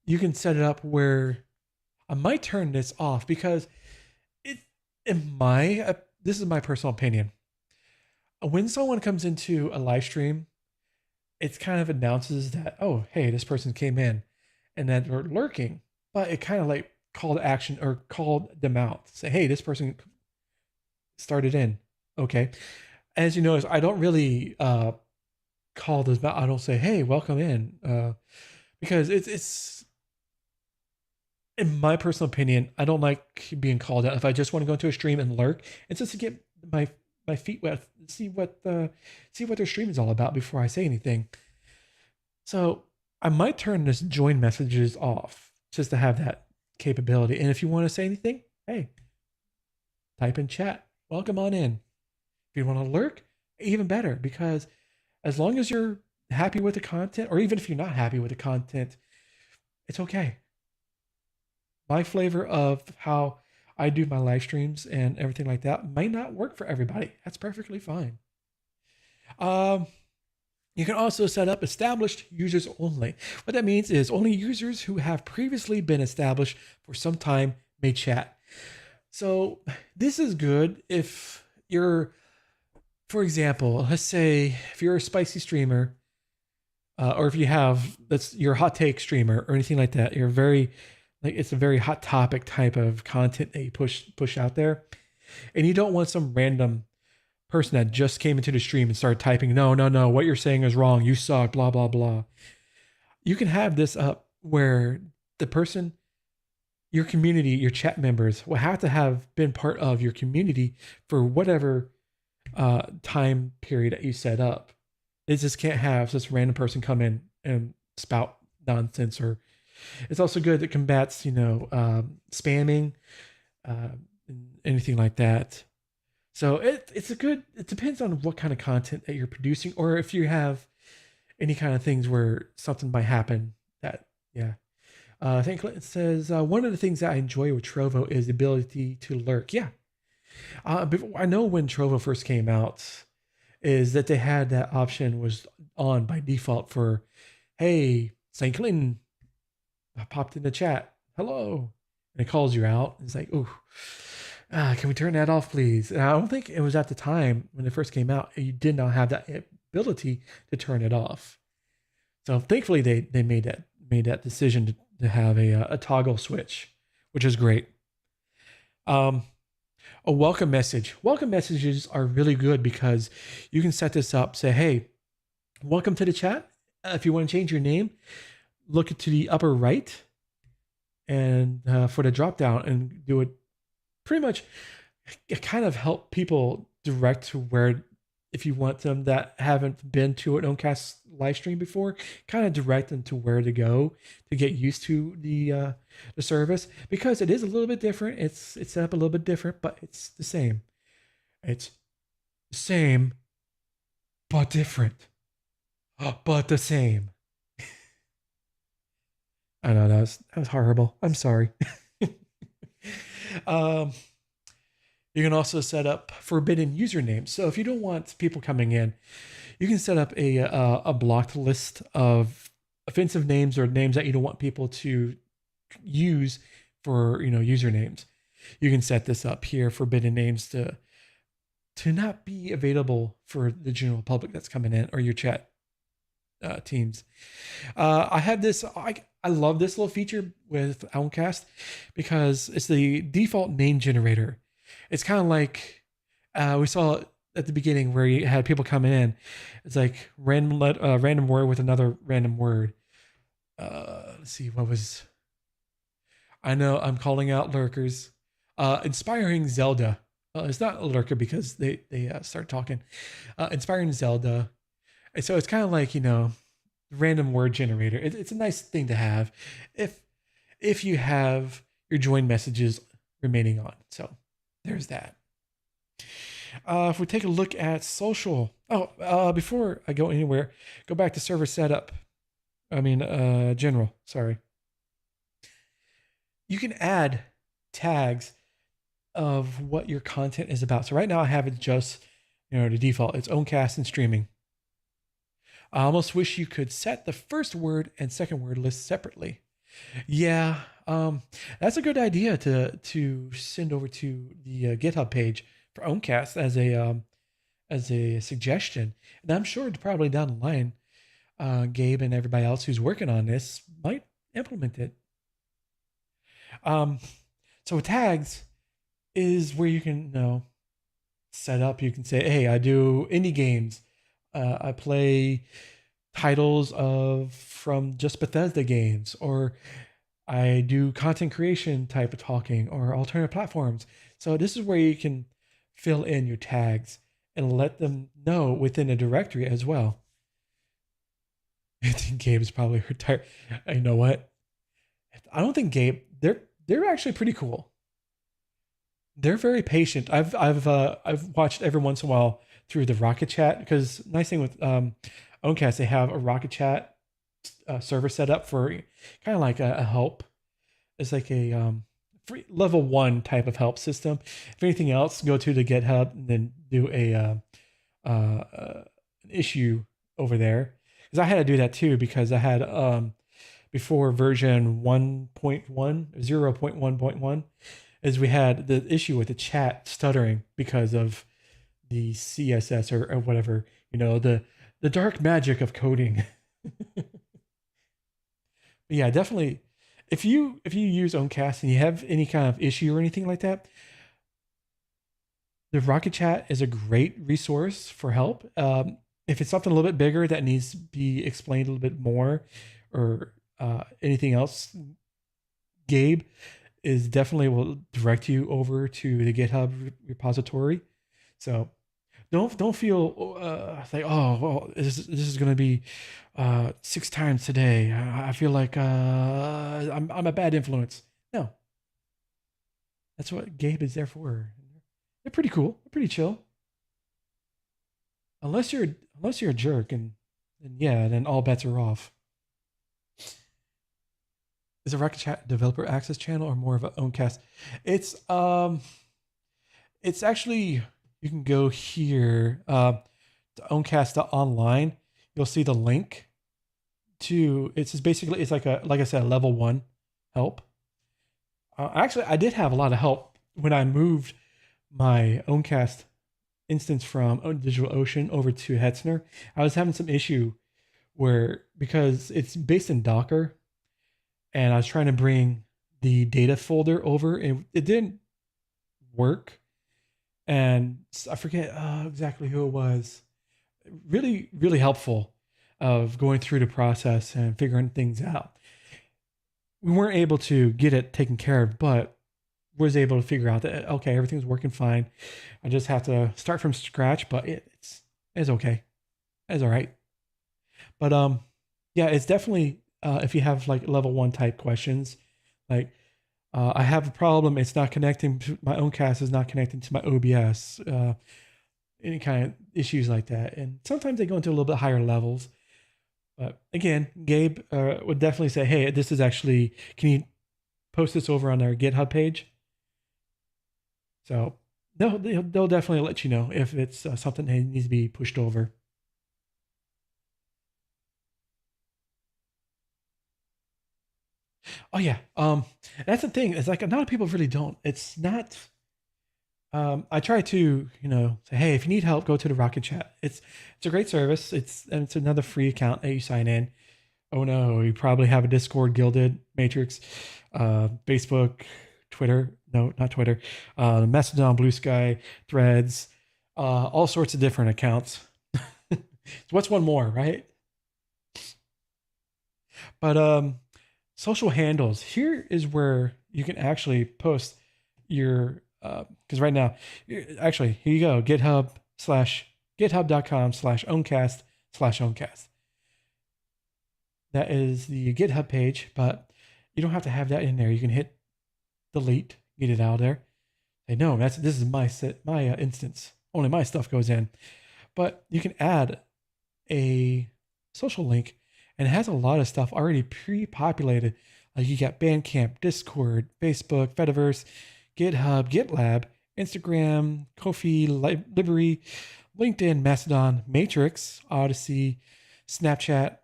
you can set it up where I might turn this off, because this is my personal opinion. When someone comes into a live stream, it kind of announces that, oh, hey, this person came in, and that they're lurking, but it kind of like called action or called them out. Say, hey, this person started in. Okay. As you notice, I don't really call those out. I don't say, hey, welcome in, because it's in my personal opinion, I don't like being called out. If I just want to go into a stream and lurk, it's just to get my feet wet, see what their stream is all about before I say anything. So I might turn this join messages off just to have that capability. And if you want to say anything, hey, type in chat. Welcome on in. If you want to lurk, even better, because as long as you're happy with the content, or even if you're not happy with the content, it's okay. My flavor of how I do my live streams and everything like that might not work for everybody. That's perfectly fine. You can also set up established users only. What that means is only users who have previously been established for some time may chat. So this is good if you're, for example, let's say if you're a spicy streamer, or if you have, that's your hot take streamer or anything like that, you're very, like, it's a very hot topic type of content that you push out there, and you don't want some random person that just came into the stream and started typing, no, what you're saying is wrong, you suck, blah blah blah. You can have this up where the person, your community, your chat members will have to have been part of your community for whatever time period that you set up. It just can't have this random person come in and spout nonsense. Or it's also good that combats, spamming, uh, anything like that. So it's a good. It depends on what kind of content that you're producing, or if you have any kind of things where something might happen. That yeah. I think it says one of the things that I enjoy with Trovo is the ability to lurk. Yeah, I know when Trovo first came out, is that they had that option was on by default for, hey, St. Clinton popped in the chat, hello, and it calls you out. It's like, ooh, can we turn that off, please? And I don't think it was at the time when it first came out. You did not have that ability to turn it off. So thankfully they made that decision to have a toggle switch, which is great. A welcome message. Welcome messages are really good because you can set this up. Say, hey, welcome to the chat. If you want to change your name, look to the upper right and for the drop down and do it. Pretty much, it kind of help people direct to where, if you want them that haven't been to an Owncast live stream before, kind of direct them to where to go to get used to the service, because it is a little bit different. It's set up a little bit different, but it's the same. It's the same, but different, but the same. I know that was horrible. I'm sorry. um, you can also set up forbidden usernames. So if you don't want people coming in, you can set up a blocked list of offensive names or names that you don't want people to use for usernames. You can set this up here, forbidden names to not be available for the general public that's coming in, or your chat teams. I have this. I love this little feature with Owncast because it's the default name generator. It's kind of like we saw at the beginning where you had people coming in. It's like random word with another random word. Let's see, what was. I know I'm calling out lurkers. Inspiring Zelda. It's not a lurker because they start talking. Inspiring Zelda. And so it's kind of like random word generator. It's a nice thing to have if you have your join messages remaining on. So there's that. If we take a look at social, before I go anywhere, go back to server setup. General. Sorry. You can add tags of what your content is about. So right now I have it just, the default. It's Owncast and streaming. I almost wish you could set the first word and second word list separately. Yeah, that's a good idea to send over to the GitHub page for Owncast as a suggestion. And I'm sure probably down the line, Gabe and everybody else who's working on this might implement it. So tags is where you can set up. You can say, hey, I do indie games. I play titles from just Bethesda games, or I do content creation type of talking, or alternative platforms. So this is where you can fill in your tags and let them know within a directory as well. I think Gabe's probably retired. You know what? I don't think Gabe. They're actually pretty cool. They're very patient. I've watched every once in a while through the Rocket Chat, because nice thing with Owncast, they have a Rocket Chat server set up for kind of like a help. It's like a free level 1 type of help system. If anything else, go to the GitHub and then do an issue over there. Because I had to do that too, because I had before version 1.1, 0.1.1, is we had the issue with the chat stuttering because of the CSS or whatever, the dark magic of coding. Yeah, definitely. If you use Owncast and you have any kind of issue or anything like that, the Rocket Chat is a great resource for help. If it's something a little bit bigger that needs to be explained a little bit more, or anything else, Gabe will direct you over to the GitHub repository. So Don't feel like, oh well, this is gonna be 6 times today. I feel like I'm a bad influence. No, that's what Gabe is there for. They're pretty cool. They're pretty chill. Unless you're a jerk, and yeah, then all bets are off. Is a Rocket Chat developer access channel or more of a Owncast? It's um it's actually, you can go here to Owncast.online. You'll see the link to, it's just basically, it's like a, like I said, a level 1 help. Actually, I did have a lot of help when I moved my Owncast instance from DigitalOcean over to Hetzner. I was having some issue where, because it's based in Docker, and I was trying to bring the data folder over, and it didn't work. And I forget exactly who it was. Really, really helpful of going through the process and figuring things out. We weren't able to get it taken care of, but was able to figure out that, okay, everything's working fine. I just have to start from scratch, but it's okay. It's all right. But yeah, it's definitely if you have like level 1 type questions, like I have a problem. It's not connecting to my Owncast. Is not connecting to my OBS. Any kind of issues like that, and sometimes they go into a little bit higher levels. But again, Gabe would definitely say, "Hey, this is actually. Can you post this over on our GitHub page?" So they'll definitely let you know if it's something that needs to be pushed over. Oh yeah, that's the thing. It's like a lot of people really don't. It's not. I try to, say, hey, if you need help, go to the Rocket Chat. It's a great service. It's another free account that you sign in. Oh no, you probably have a Discord, Gilded, Matrix, Facebook, Twitter. No, not Twitter. Mastodon, Blue Sky, Threads, all sorts of different accounts. So what's one more, right? But social handles. Here is where you can actually post your, because right now, actually, here you go, github.com/owncast/owncast. That is the GitHub page, but you don't have to have that in there. You can hit delete, get it out of there. Say, no, this is my instance. Only my stuff goes in. But you can add a social link, and it has a lot of stuff already pre-populated. Like you got Bandcamp, Discord, Facebook, Fediverse, GitHub, GitLab, Instagram, Ko-fi, Library, LinkedIn, Mastodon, Matrix, Odyssey, Snapchat,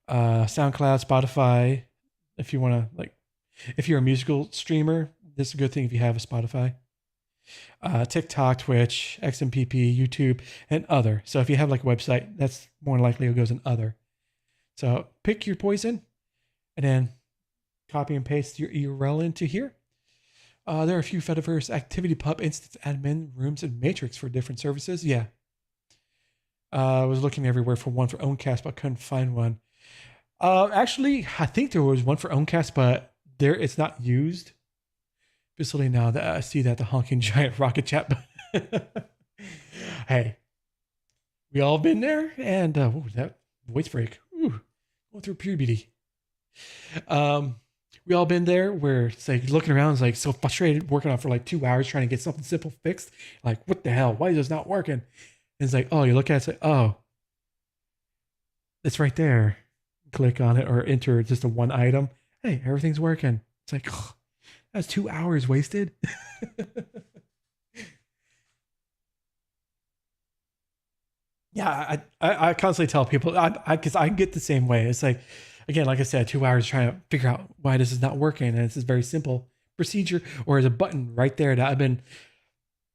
SoundCloud, Spotify. If you want to, if you're a musical streamer, this is a good thing if you have a Spotify. TikTok, Twitch, XMPP, YouTube, and other. So if you have like a website, that's more likely it goes in other. So pick your poison and then copy and paste your URL into here. There are a few Fediverse ActivityPub instance admin rooms and Matrix for different services. Yeah. I was looking everywhere for one for Owncast, but couldn't find one. Actually, I think there was one for Owncast, but it's not used. Especially now that I see that the honking giant Rocket Chat. Hey, we all been there, and what was that voice break? Ooh, going through puberty. We all been there where it's like looking around, it's like so frustrated, working on for like 2 hours trying to get something simple fixed. Like, what the hell? Why is this not working? And it's like, oh, you look at it, it's like, oh, it's right there. Click on it or enter just a one item. Hey, everything's working. It's like, oh, that's 2 hours wasted. Yeah, I constantly tell people, because I get the same way. It's like, again, like I said, 2 hours trying to figure out why this is not working. And it's this very simple procedure, or there's a button right there that I've been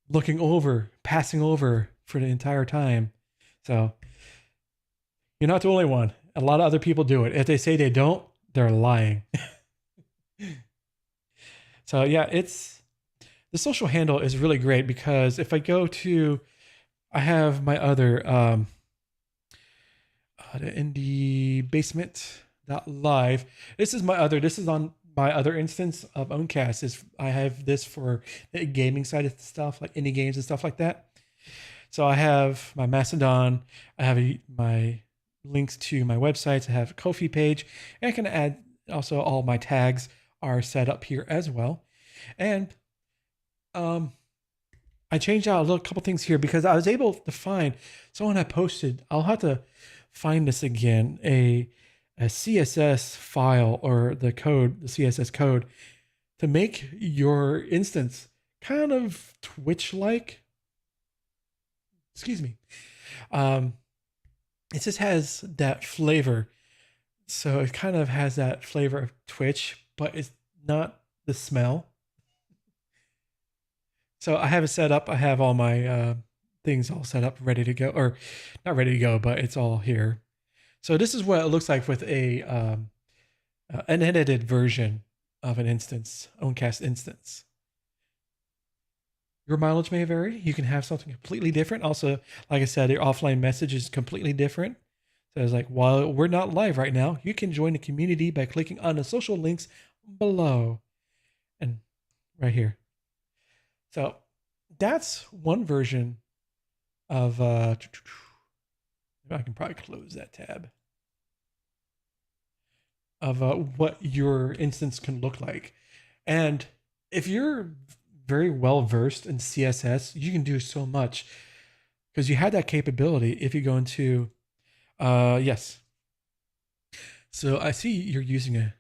looking over, passing over for the entire time. So you're not the only one. A lot of other people do it. If they say they don't, they're lying. So yeah, the social handle is really great because if I go to, I have my other the indie basement.live. This is on my other instance of Owncast. I have this for the gaming side of stuff, like indie games and stuff like that. So I have my Mastodon, I have my links to my websites, I have a Ko-fi page, and I can add also all my tags are set up here as well. And um, I changed out a little couple things here because I was able to find someone had posted. I'll have to find this again. A CSS file or the code, the CSS code to make your instance kind of Twitch-like. Excuse me. Um, it just has that flavor. So it kind of has that flavor of Twitch, but it's not the smell. So I have it set up. I have all my things all set up, ready to go, or not ready to go, but it's all here. So this is what it looks like with an edited version of an instance, Owncast instance. Your mileage may vary. You can have something completely different. Also, like I said, your offline message is completely different. So it's like, while we're not live right now, you can join the community by clicking on the social links below and right here. So that's one version of, I can probably close that tab, of what your instance can look like. And if you're very well versed in CSS, you can do so much because you had that capability. If you go into, yes. So I see you're using a,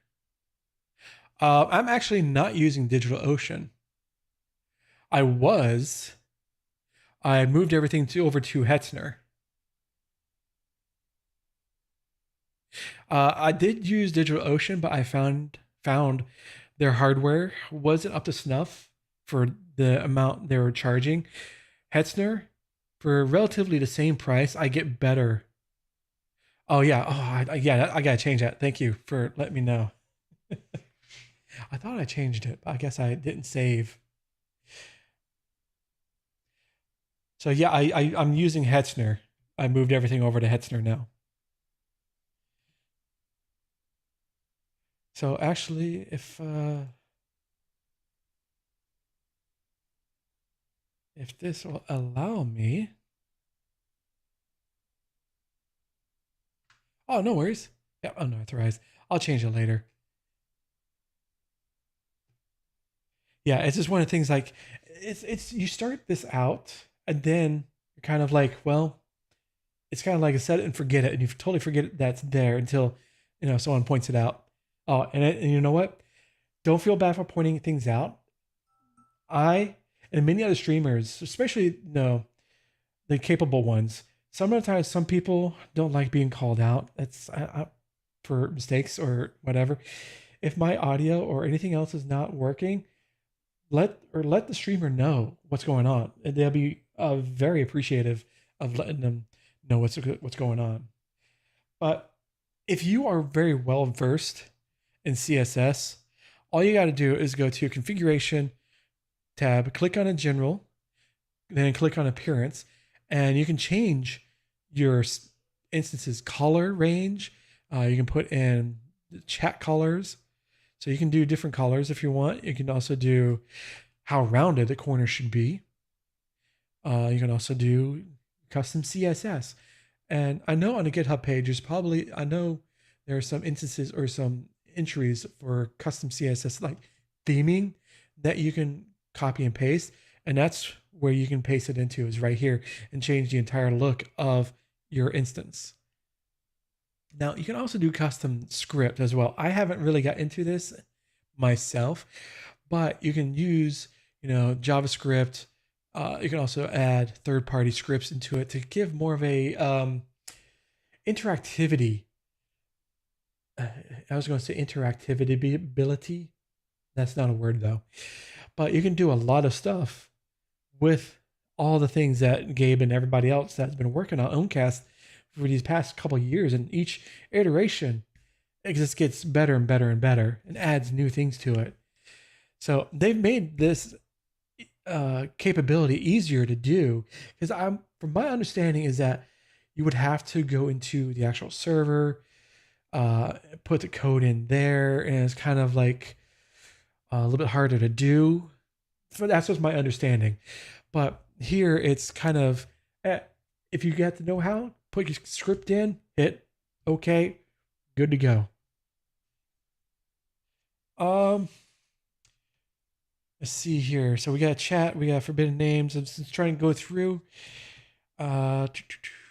I'm actually not using DigitalOcean. I moved everything over to Hetzner. I did use DigitalOcean, but I found their hardware wasn't up to snuff for the amount they were charging. Hetzner, for relatively the same price, I get better. Oh yeah, I gotta change that. Thank you for letting me know. I thought I changed it, but I guess I didn't save. So yeah, I'm using Hetzner. I moved everything over to Hetzner now. So actually, if this will allow me, oh no worries. Yeah, unauthorized. I'll change it later. Yeah, it's just one of the things like it's you start this out and then you're kind of like, well, it's kind of like a set it and forget it, and you totally forget that's there until someone points it out. Oh, and you know what? Don't feel bad for pointing things out. I and many other streamers, especially the capable ones, sometimes some people don't like being called out. That's for mistakes or whatever. If my audio or anything else is not working, let the streamer know what's going on, and they'll be very appreciative of letting them know what's going on. But if you are very well versed in CSS, all you got to do is go to configuration tab, click on a general, then click on appearance, and you can change your instance's color range. You can put in chat colors. So you can do different colors if you want. You can also do how rounded the corner should be. You can also do custom CSS. And I know on the GitHub page, I know there are some instances or some entries for custom CSS like theming that you can copy and paste. And that's where you can paste it into, is right here, and change the entire look of your instance. Now, you can also do custom script as well. I haven't really got into this myself, but you can use, JavaScript. You can also add third-party scripts into it to give more of a interactivity. I was going to say interactivity ability. That's not a word though. But you can do a lot of stuff with all the things that Gabe and everybody else that's been working on Owncast for these past couple of years, and each iteration it just gets better and better and better and adds new things to it. So they've made this capability easier to do, because from my understanding is that you would have to go into the actual server, put the code in there, and it's kind of like a little bit harder to do. That's just my understanding. But here it's kind of Uh, if you got the know-how, put your script in, hit okay, good to go. Um, let's see here. So we got chat, we got forbidden names. I'm just trying to go through uh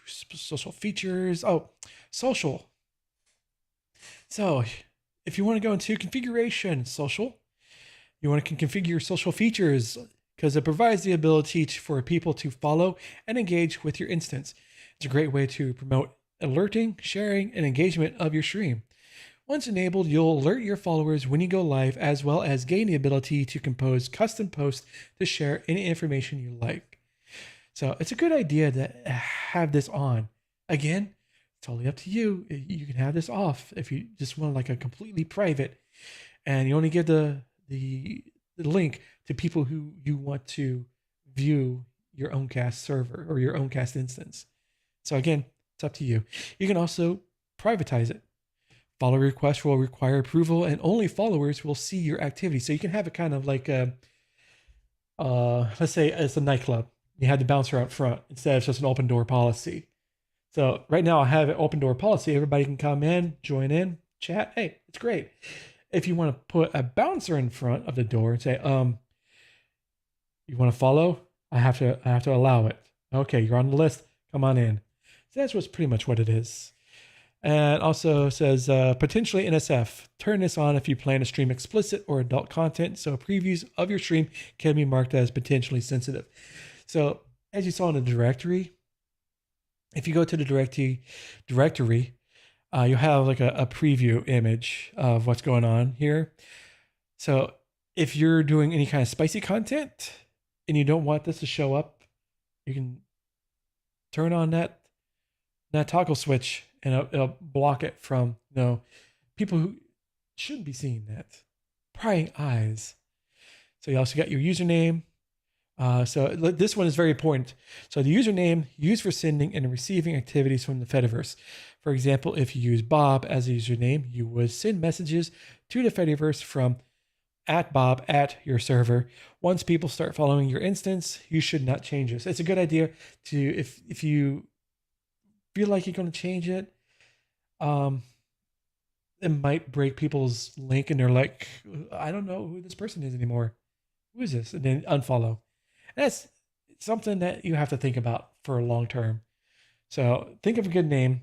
social features. Oh, social. So if you want to go into configuration, social, you want to configure your social features because it provides the ability for people to follow and engage with your instance. It's a great way to promote alerting, sharing, and engagement of your stream. Once enabled, you'll alert your followers when you go live, as well as gain the ability to compose custom posts to share any information you like. So it's a good idea to have this on. Again, totally up to you. You can have this off if you just want like a completely private, and you only give the link to people who you want to view your Owncast server or your Owncast instance. So again, it's up to you. You can also privatize it. Follow requests will require approval, and only followers will see your activity. So you can have it kind of like let's say it's a nightclub. You had the bouncer out front instead of just an open door policy. So right now I have an open door policy. Everybody can come in, join in, chat. Hey, it's great. If you want to put a bouncer in front of the door and say, you want to follow? I have to allow it. Okay, you're on the list. Come on in. So that's what's pretty much what it is. And also says potentially NSF. Turn this on if you plan to stream explicit or adult content, so previews of your stream can be marked as potentially sensitive. So as you saw in the directory, if you go to the directory, you'll have like a preview image of what's going on here. So if you're doing any kind of spicy content and you don't want this to show up, you can turn on that toggle switch and it'll block it from people who shouldn't be seeing that. Prying eyes. So you also got your username. So this one is very important. So the username used for sending and receiving activities from the Fediverse. For example, if you use Bob as a username, you would send messages to the Fediverse from @Bob at your server. Once people start following your instance, you should not change this. It's a good idea to, if you feel like you're going to change it, it might break people's link and they're like, I don't know who this person is anymore. Who is this? And then unfollow. That's something that you have to think about for a long term. So think of a good name.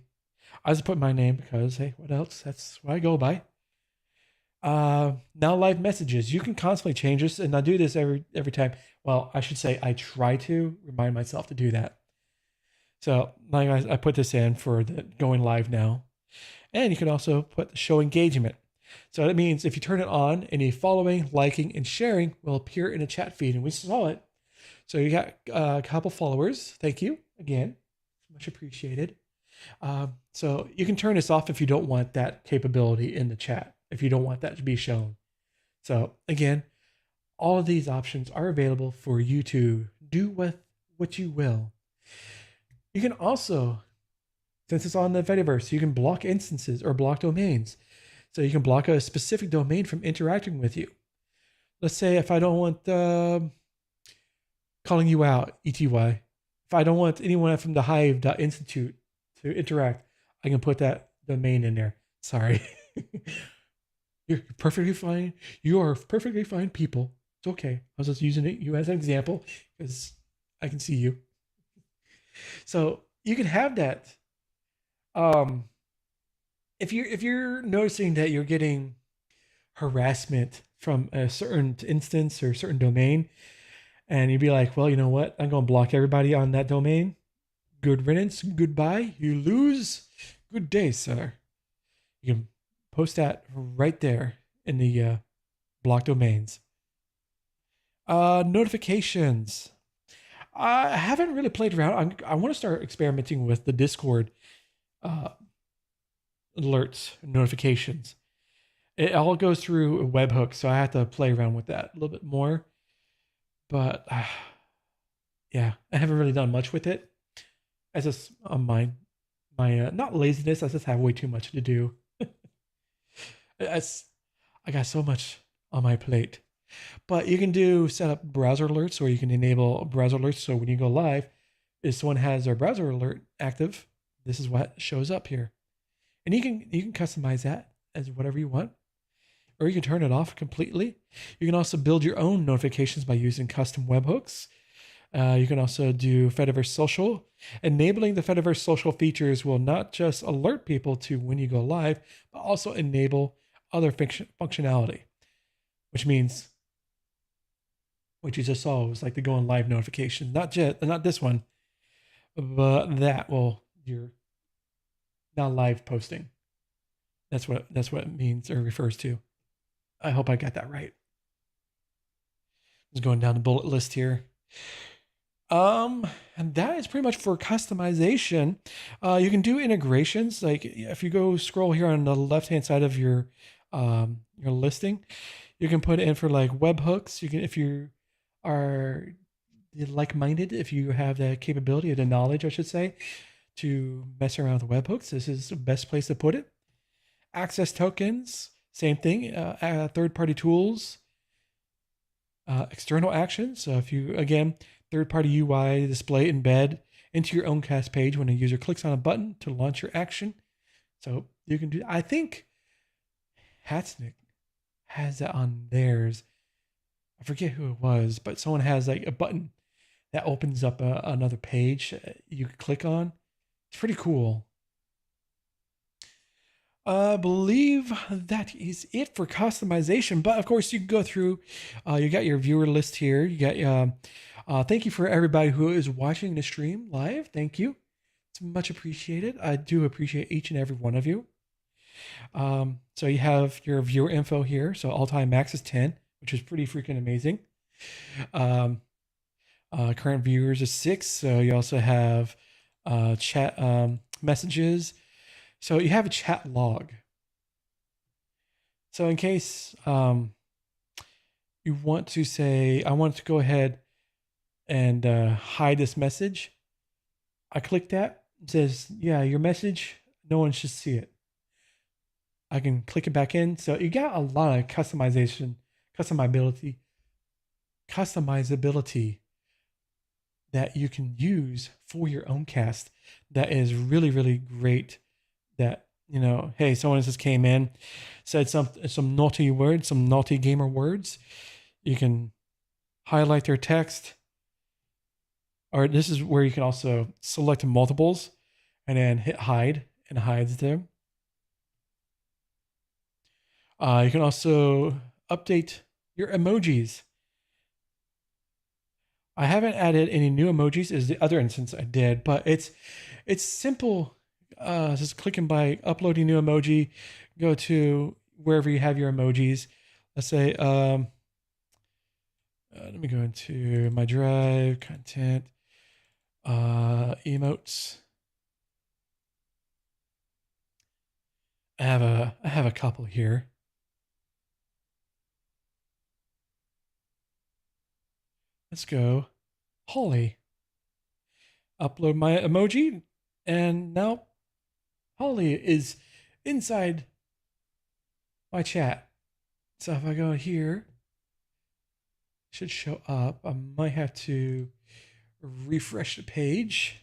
I just put my name because, hey, what else? That's what I go by. Now live messages. You can constantly change this, and I do this every time. Well, I should say I try to remind myself to do that. So like I put this in for the going live now. And you can also put the show engagement. So that means if you turn it on, any following, liking, and sharing will appear in a chat feed. And we saw it. So you got a couple followers. Thank you again. Much appreciated. So you can turn this off if you don't want that capability in the chat, if you don't want that to be shown. So again, all of these options are available for you to do with what you will. You can also, since it's on the Fediverse, you can block instances or block domains. So you can block a specific domain from interacting with you. Let's say if I don't want calling you out, ETY, if I don't want anyone from the hive.institute to interact, I can put that domain in there. Sorry. You're perfectly fine. You are perfectly fine people. It's okay. I was just using you as an example because I can see you. So you can have that. If you're noticing that you're getting harassment from a certain instance or a certain domain, and you'd be like, well, you know what? I'm going to block everybody on that domain. Good riddance. Goodbye. You lose. Good day, sir. You can post that right there in the block domains. Notifications. I haven't really played around. I want to start experimenting with the Discord alerts, notifications. It all goes through a webhook, so I have to play around with that a little bit more. But yeah, I haven't really done much with it. As just on my not laziness, I just have way too much to do. I got so much on my plate. But you can set up browser alerts, or you can enable browser alerts. So when you go live, if someone has their browser alert active, this is what shows up here. And you can customize that as whatever you want, or you can turn it off completely. You can also build your own notifications by using custom webhooks. You can also do Fediverse Social. Enabling the Fediverse Social features will not just alert people to when you go live, but also enable other functionality, which means what you just saw was like the going live notification. Not this one, but that will you're now live posting. That's what it means or refers to. I hope I got that right. Just going down the bullet list here. And that is pretty much for customization. You can do integrations. Like if you go scroll here on the left-hand side of your listing, you can put it in for like webhooks. You can, if you are like-minded, if you have the capability or the knowledge, I should say, to mess around with webhooks, this is the best place to put it. Access tokens, same thing. Third-party tools, external actions. So if you, again, third-party UI display embed into your Owncast page when a user clicks on a button to launch your action. So you can do, I think Hatsnick has that on theirs. I forget who it was, but someone has like a button that opens up another page you can click on. It's pretty cool. I believe that is it for customization. But of course, you can go through. You got your viewer list here. You got. Thank you for everybody who is watching the stream live. Thank you. It's much appreciated. I do appreciate each and every one of you. So you have your viewer info here. So all-time max is 10, which is pretty freaking amazing. Current viewers is 6. So you also have chat messages. So you have a chat log. So in case you want to say, I want to go ahead and hide this message, I click that. It says, yeah, your message, no one should see it. I can click it back in. So you got a lot of customizability that you can use for your Owncast. That is really, really great. That, you know, hey, someone just came in, said some naughty words, some naughty gamer words. You can highlight their text. Or this is where you can also select multiples and then hit hide, and it hides them. You can also update your emojis. I haven't added any new emojis as the other instance I did, but it's simple. Just clicking by uploading new emoji, go to wherever you have your emojis. Let's say, let me go into my drive, content, emotes. I have a couple here. Let's go, Holly. Upload my emoji, and now Holly is inside my chat. So if I go here, it should show up. I might have to refresh the page.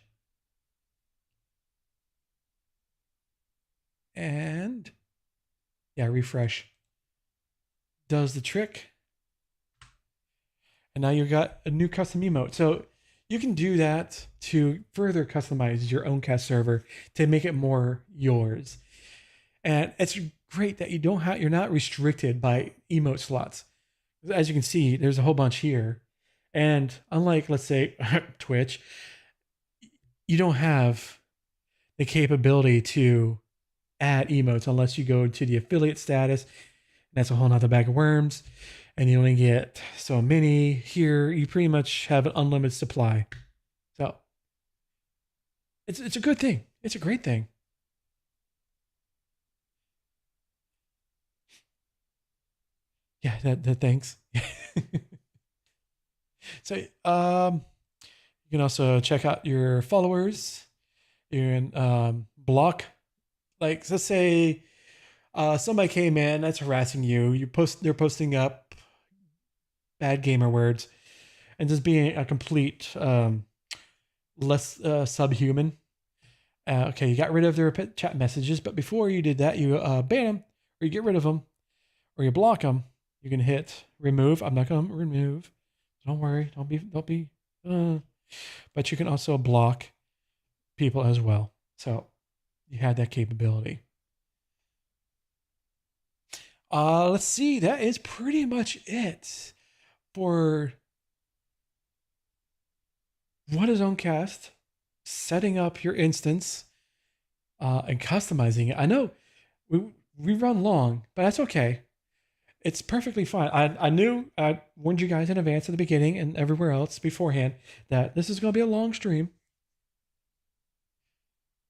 And yeah, refresh does the trick. And now you've got a new custom emote. So you can do that to further customize your Owncast server to make it more yours. And it's great that you're not restricted by emote slots. As you can see, there's a whole bunch here. And unlike, let's say, Twitch, you don't have the capability to add emotes unless you go to the affiliate status. And that's a whole nother bag of worms. And you only get so many. Here, you pretty much have an unlimited supply. So it's a good thing. It's a great thing. Yeah, that thanks. So you can also check out your followers. You can block, like, let's say somebody came in that's harassing you. They're posting up bad gamer words and just being a complete less subhuman. Okay, you got rid of their chat messages, but before you did that, you ban them, or you get rid of them, or you block them. You can hit remove. I'm not going to remove. Don't worry. Don't be. But you can also block people as well. So you had that capability. Let's see. That is pretty much it for what is Owncast, setting up your instance, and customizing it. I know we run long, but that's okay. It's perfectly fine. I warned you guys in advance at the beginning and everywhere else beforehand that this is going to be a long stream.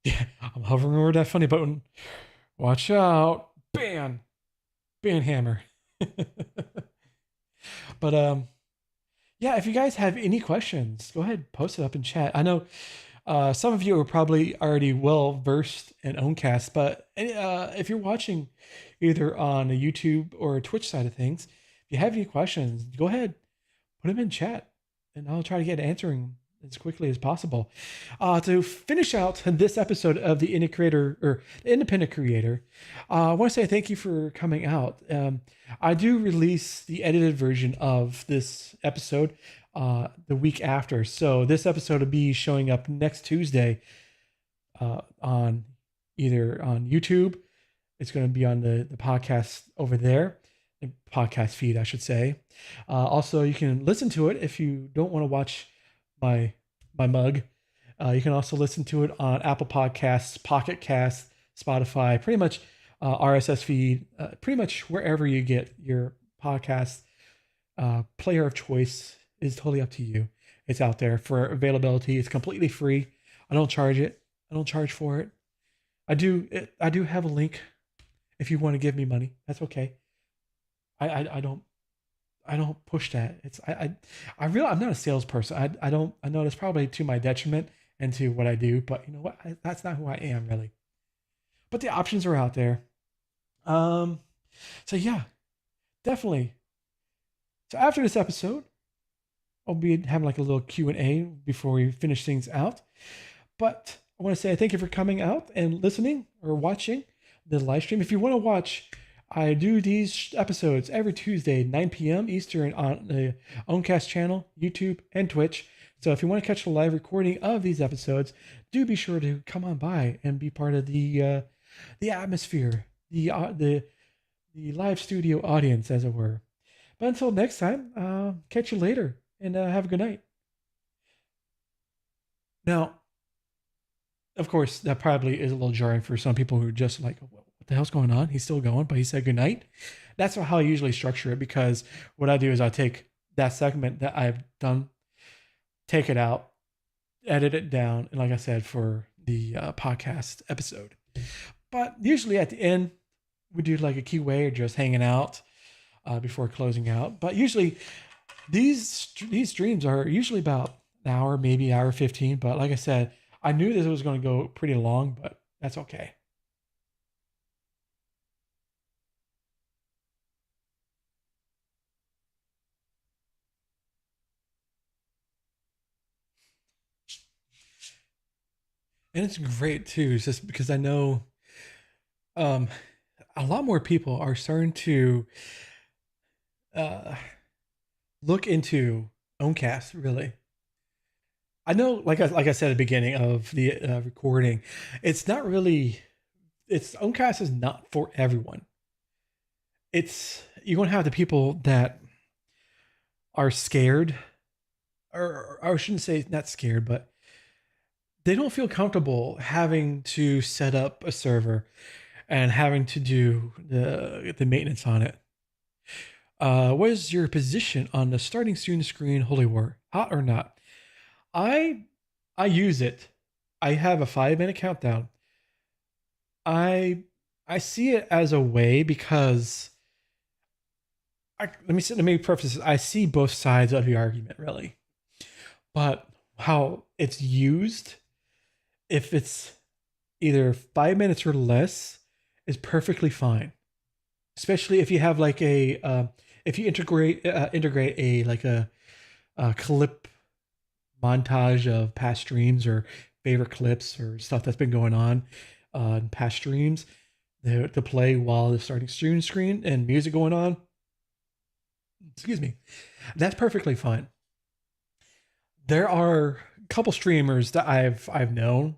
Yeah, I'm hovering over that funny button. Watch out. Ban hammer. But yeah, if you guys have any questions, go ahead, post it up in chat. I know some of you are probably already well versed in Owncast, but if you're watching either on a YouTube or a Twitch side of things, if you have any questions, go ahead, put them in chat, and I'll try to get answering as quickly as possible. To finish out this episode of the Independent Creator, I want to say thank you for coming out. I do release the edited version of this episode the week after, so this episode will be showing up next Tuesday on either on YouTube. It's going to be on the podcast over there, the podcast feed, I should say. Also, you can listen to it if you don't want to watch my mug. You can also listen to it on Apple Podcasts, Pocket Casts, Spotify, pretty much RSS feed, pretty much wherever you get your podcast. Player of choice is totally up to you. It's out there for availability. It's completely free. I don't charge it. I don't charge for it. I do have a link if you want to give me money. That's okay. I don't push that. I'm not a salesperson. I know that's probably to my detriment and to what I do, but you know what? That's not who I am really. But the options are out there. So yeah, definitely. So after this episode, I'll be having like a little Q&A before we finish things out. But I want to say thank you for coming out and listening or watching the live stream. If you want to watch, I do these episodes every Tuesday, 9 p.m. Eastern on the Owncast channel, YouTube, and Twitch. So if you want to catch the live recording of these episodes, do be sure to come on by and be part of the atmosphere, the live studio audience, as it were. But until next time, catch you later, and have a good night. Now, of course, that probably is a little jarring for some people who are just like, what the hell's going on? He's still going, but he said goodnight. That's how I usually structure it, because what I do is I take that segment that I've done, take it out, edit it down, and like I said, for the podcast episode. But usually at the end, we do like a QA or just hanging out before closing out. But usually these streams are usually about an hour, maybe an hour 15. But like I said, I knew this was going to go pretty long, but that's okay. And it's great too, it's just because I know a lot more people are starting to uh, look into Owncast, really. I know, like I said at the beginning of the recording, it's not really. It's Owncast is not for everyone. It's you're gonna have the people that are scared, or I shouldn't say not scared, but they don't feel comfortable having to set up a server and having to do the maintenance on it. What is your position on the starting student screen Holy War? Hot or not? I I use it. I have a 5 minute countdown. I I see it as a way because let me preface this. I see both sides of the argument really, but how it's used, if it's either 5 minutes or less, is perfectly fine. Especially if you have like if you integrate a like a clip montage of past streams or favorite clips or stuff that's been going on in past streams to play while the starting stream screen and music going on. Excuse me. That's perfectly fine. There are a couple streamers that I've known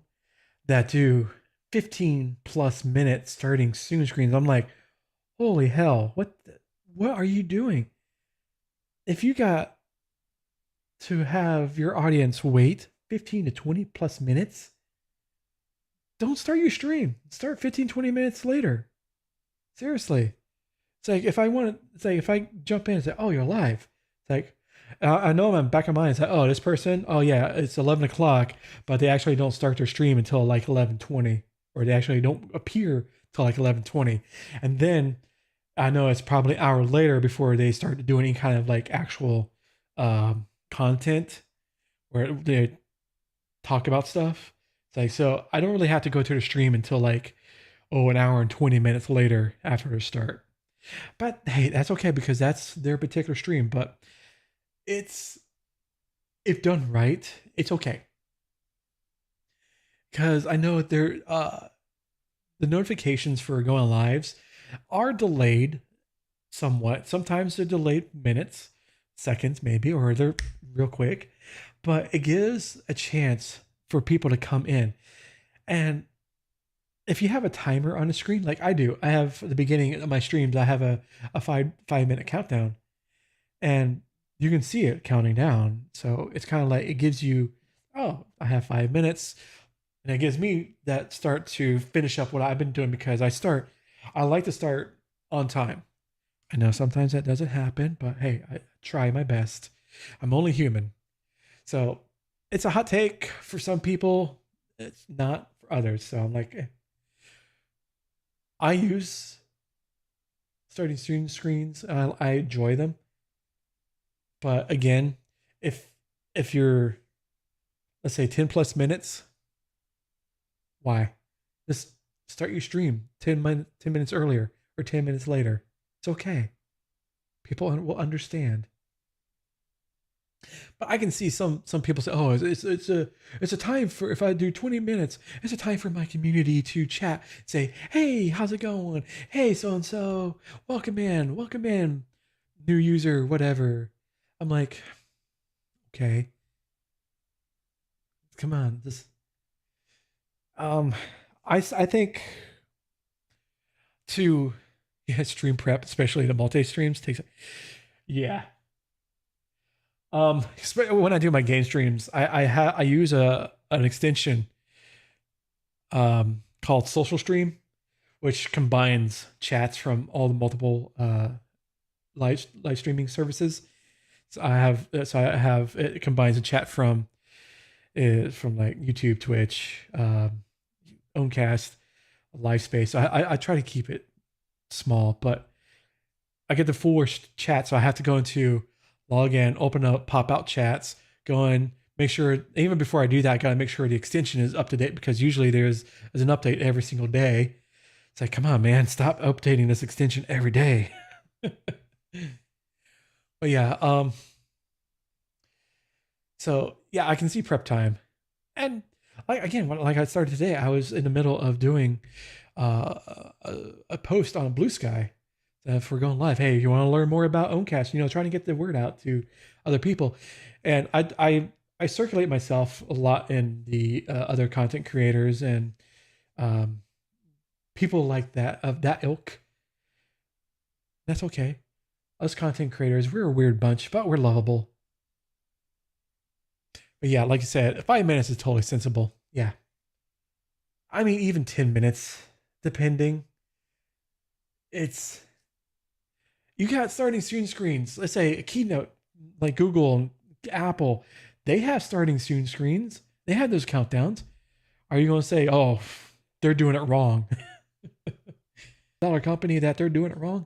that do 15 plus minutes starting stream screens. I'm like, holy hell, what are you doing? If you got to have your audience wait 15 to 20 plus minutes, don't start your stream. Start 15, 20 minutes later. Seriously. It's like if I jump in and say, oh, you're live. It's like, I know I'm back of mind. It's like, oh, this person, oh yeah, it's 11 o'clock, but they actually don't start their stream until like 11:20, or they actually don't appear till like 11:20. And then I know it's probably an hour later before they start doing any kind of like actual content where they talk about stuff. It's like, so I don't really have to go to the stream until like, oh, an hour and 20 minutes later after the start. But hey, that's okay because that's their particular stream. But it's, if done right, it's okay. Because I know the notifications for going lives are delayed somewhat. Sometimes they're delayed minutes, seconds maybe, or they're real quick. But it gives a chance for people to come in. And if you have a timer on the screen, like I do, I have at the beginning of my streams, I have a 5 minute countdown, and you can see it counting down. So it's kind of like it gives you, oh, I have 5 minutes, and it gives me that start to finish up what I've been doing because I like to start on time. I know sometimes that doesn't happen, but hey, I try my best. I'm only human. So it's a hot take for some people. It's not for others. So I'm like, I use starting stream screens. I enjoy them, but again, if you're, let's say, 10 plus minutes, why? Just start your stream 10 minutes earlier or 10 minutes later. It's okay. People will understand. But I can see some people say, "Oh, it's a time for, if I do 20 minutes, it's a time for my community to chat, say, hey, how's it going? Hey, so and so, welcome in, new user, whatever." I'm like, okay, come on, this. Um, I think to, yeah, stream prep, especially the multi streams, takes, yeah. When I do my game streams, I use an extension called Social Stream, which combines chats from all the multiple live streaming services. So I have it combines a chat from like YouTube, Twitch, Owncast, LiveSpace. So I try to keep it small, but I get the full chat, so I have to go into log in, open up pop out chats, go in, make sure, even before I do that, I gotta make sure the extension is up to date because usually there's an update every single day. It's like, come on, man, stop updating this extension every day. But yeah, so yeah, I can see prep time. And like again, like I started today, I was in the middle of doing a post on Blue Sky for going live. Hey, if you want to learn more about Owncast, trying to get the word out to other people. And I circulate myself a lot in the other content creators and people like that, of that ilk. That's okay. Us content creators, we're a weird bunch, but we're lovable. But yeah, like I said, 5 minutes is totally sensible. Yeah. I mean, even 10 minutes, depending. You got starting stream screens. Let's say a Keynote, like Google and Apple, they have starting stream screens. They have those countdowns. Are you going to say, oh, they're doing it wrong? Dollar company that they're doing it wrong?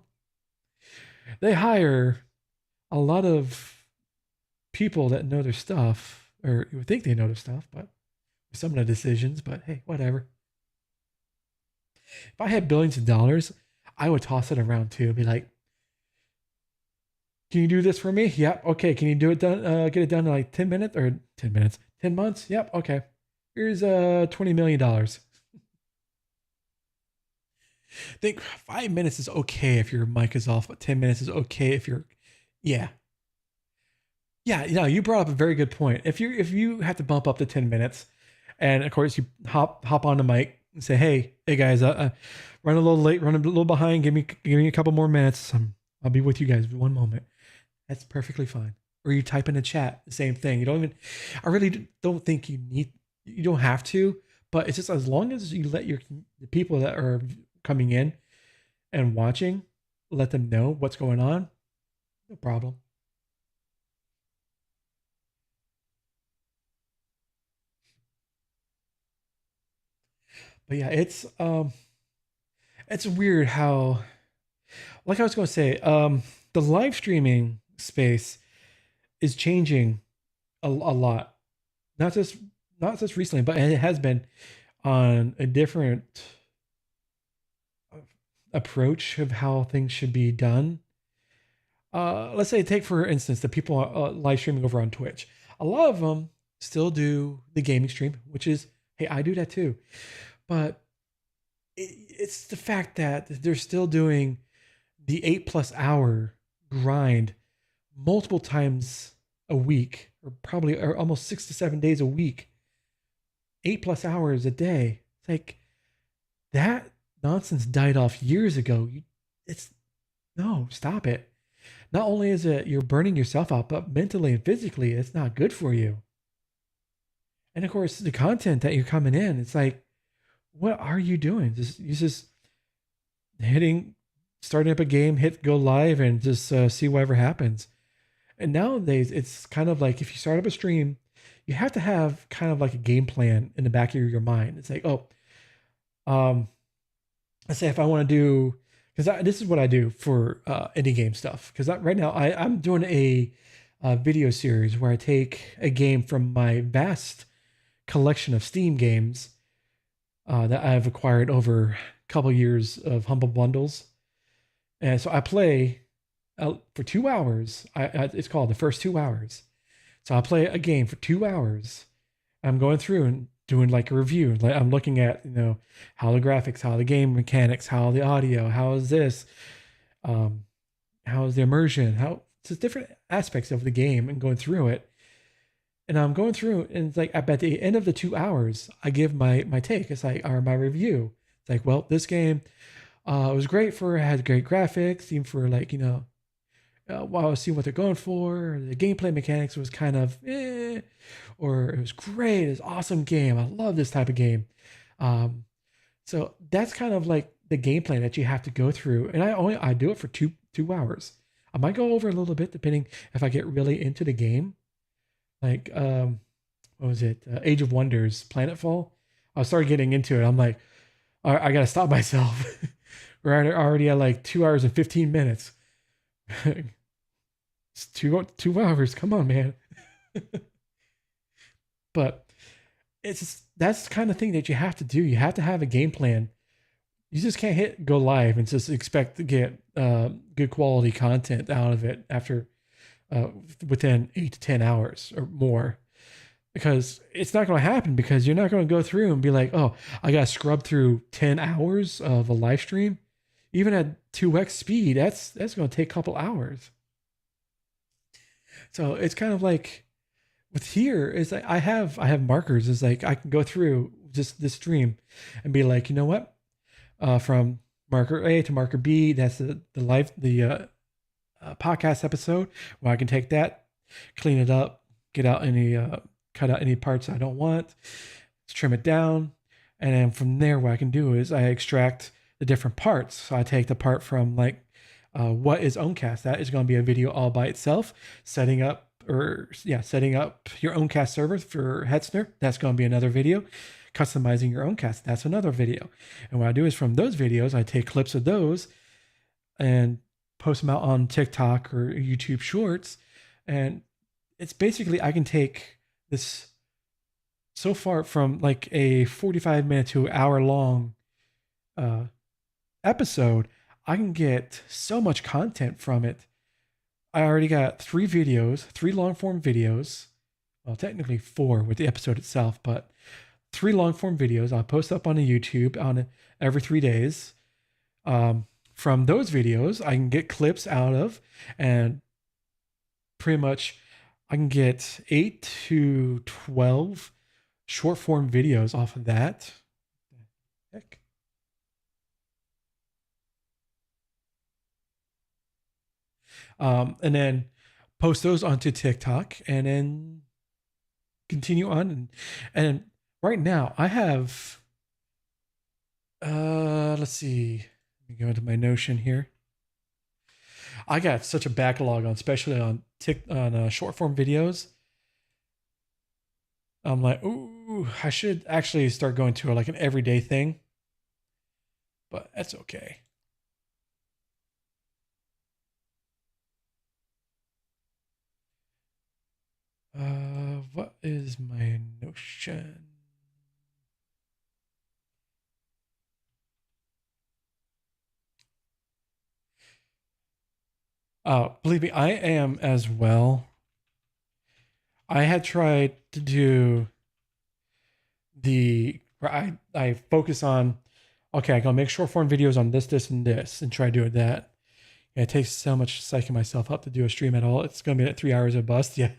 They hire a lot of people that know their stuff, or you would think they know their stuff, but some of the decisions, but hey, whatever. If I had billions of dollars, I would toss it around too. Be like, Can you do this for me? Yep. Okay. Can you do it done? Get it done in like 10 minutes or 10 minutes, 10 months? Yep. Okay. Here's $20 million. I think 5 minutes is okay if your mic is off, but 10 minutes is okay if you're, yeah. Yeah. You know, you brought up a very good point. If you have to bump up to 10 minutes and of course you hop on the mic and say, hey guys, run a little late, run a little behind. Give me a couple more minutes. I'll be with you guys in one moment. That's perfectly fine. Or you type in a chat, the same thing. You don't even, I really don't think you don't have to, but it's just as long as you let the people that are coming in and watching, let them know what's going on, no problem. But yeah, it's weird how, like I was going to say, the live streaming space is changing a lot. Not just not just recently, but it has been on a different approach of how things should be done. Let's say, take for instance the people live streaming over on Twitch. A lot of them still do the gaming stream, which is, hey, I do that too. But it's the fact that they're still doing the 8+ hour grind multiple times a week, or probably or almost 6 to 7 days a week, 8+ hours a day. It's like that nonsense died off years ago. It's no, stop it. Not only is it you're burning yourself out, but mentally and physically, it's not good for you. And of course, the content that you're coming in, it's like, what are you doing? You just hitting, starting up a game, hit go live, and just see whatever happens. And nowadays, it's kind of like if you start up a stream, you have to have kind of like a game plan in the back of your mind. It's like, oh, um, let's say if I want to do, because this is what I do for indie game stuff. Because right now I'm doing a video series where I take a game from my vast collection of Steam games that I've acquired over a couple years of humble bundles, and so I play for 2 hours. It's called the first 2 hours. So I play a game for 2 hours. I'm going through and doing like a review. Like I'm looking at, how the graphics, how the game mechanics, how the audio, how is this, how is the immersion, how just different aspects of the game, and going through it. And I'm going through, and it's like at the end of the 2 hours, I give my take. It's like, or my review. It's like, well, this game was great it had great graphics, even for like, while I was seeing what they're going for. The gameplay mechanics was kind of or it was great. It's an awesome game. I love this type of game. So that's kind of like the gameplay that you have to go through. And I do it for two hours. I might go over a little bit depending if I get really into the game. Like what was it? Age of Wonders, Planetfall. I started getting into it. I'm like, all right, I gotta stop myself. We're already at like 2 hours and 15 minutes. It's 2 hours. Come on, man. But that's the kind of thing that you have to do. You have to have a game plan. You just can't hit go live and just expect to get good quality content out of it after within 8 to 10 hours or more, because it's not going to happen, because you're not going to go through and be like, oh, I got to scrub through 10 hours of a live stream. Even at 2x speed, that's going to take a couple hours. So it's kind of like with here is like I have markers. It's like I can go through just this stream and be like, you know what, from marker A to marker B, that's the podcast episode. Well, I can take that, clean it up, get out any cut out any parts I don't want, trim it down, and then from there, what I can do is I extract the different parts. So I take the part from like what is Owncast. That is going to be a video all by itself. Setting up your Owncast server for Hetzner. That's going to be another video. Customizing your Owncast. That's another video. And what I do is from those videos, I take clips of those and post them out on TikTok or YouTube Shorts. And it's basically, I can take this so far from like a 45-minute to hour long episode. I can get so much content from it. I already got 3 videos, 3 long form videos. Well, technically 4 with the episode itself, but 3 long form videos. I'll post up on the YouTube on every 3 days. From those videos, I can get clips out of, and pretty much I can get 8 to 12 short form videos off of that. Heck. And then post those onto TikTok, and then continue on. And right now I have, let's see, let me go into my Notion here. I got such a backlog on, especially on short form videos. I'm like, ooh, I should actually start going to like an everyday thing, but that's okay. What is my Notion? Believe me, I am as well. I had tried to do I focus on, okay, I gotta make short form videos on this, and this, and try doing that. And it takes so much psyching myself up to do a stream at all. It's gonna be at 3 hours of bust. Yeah.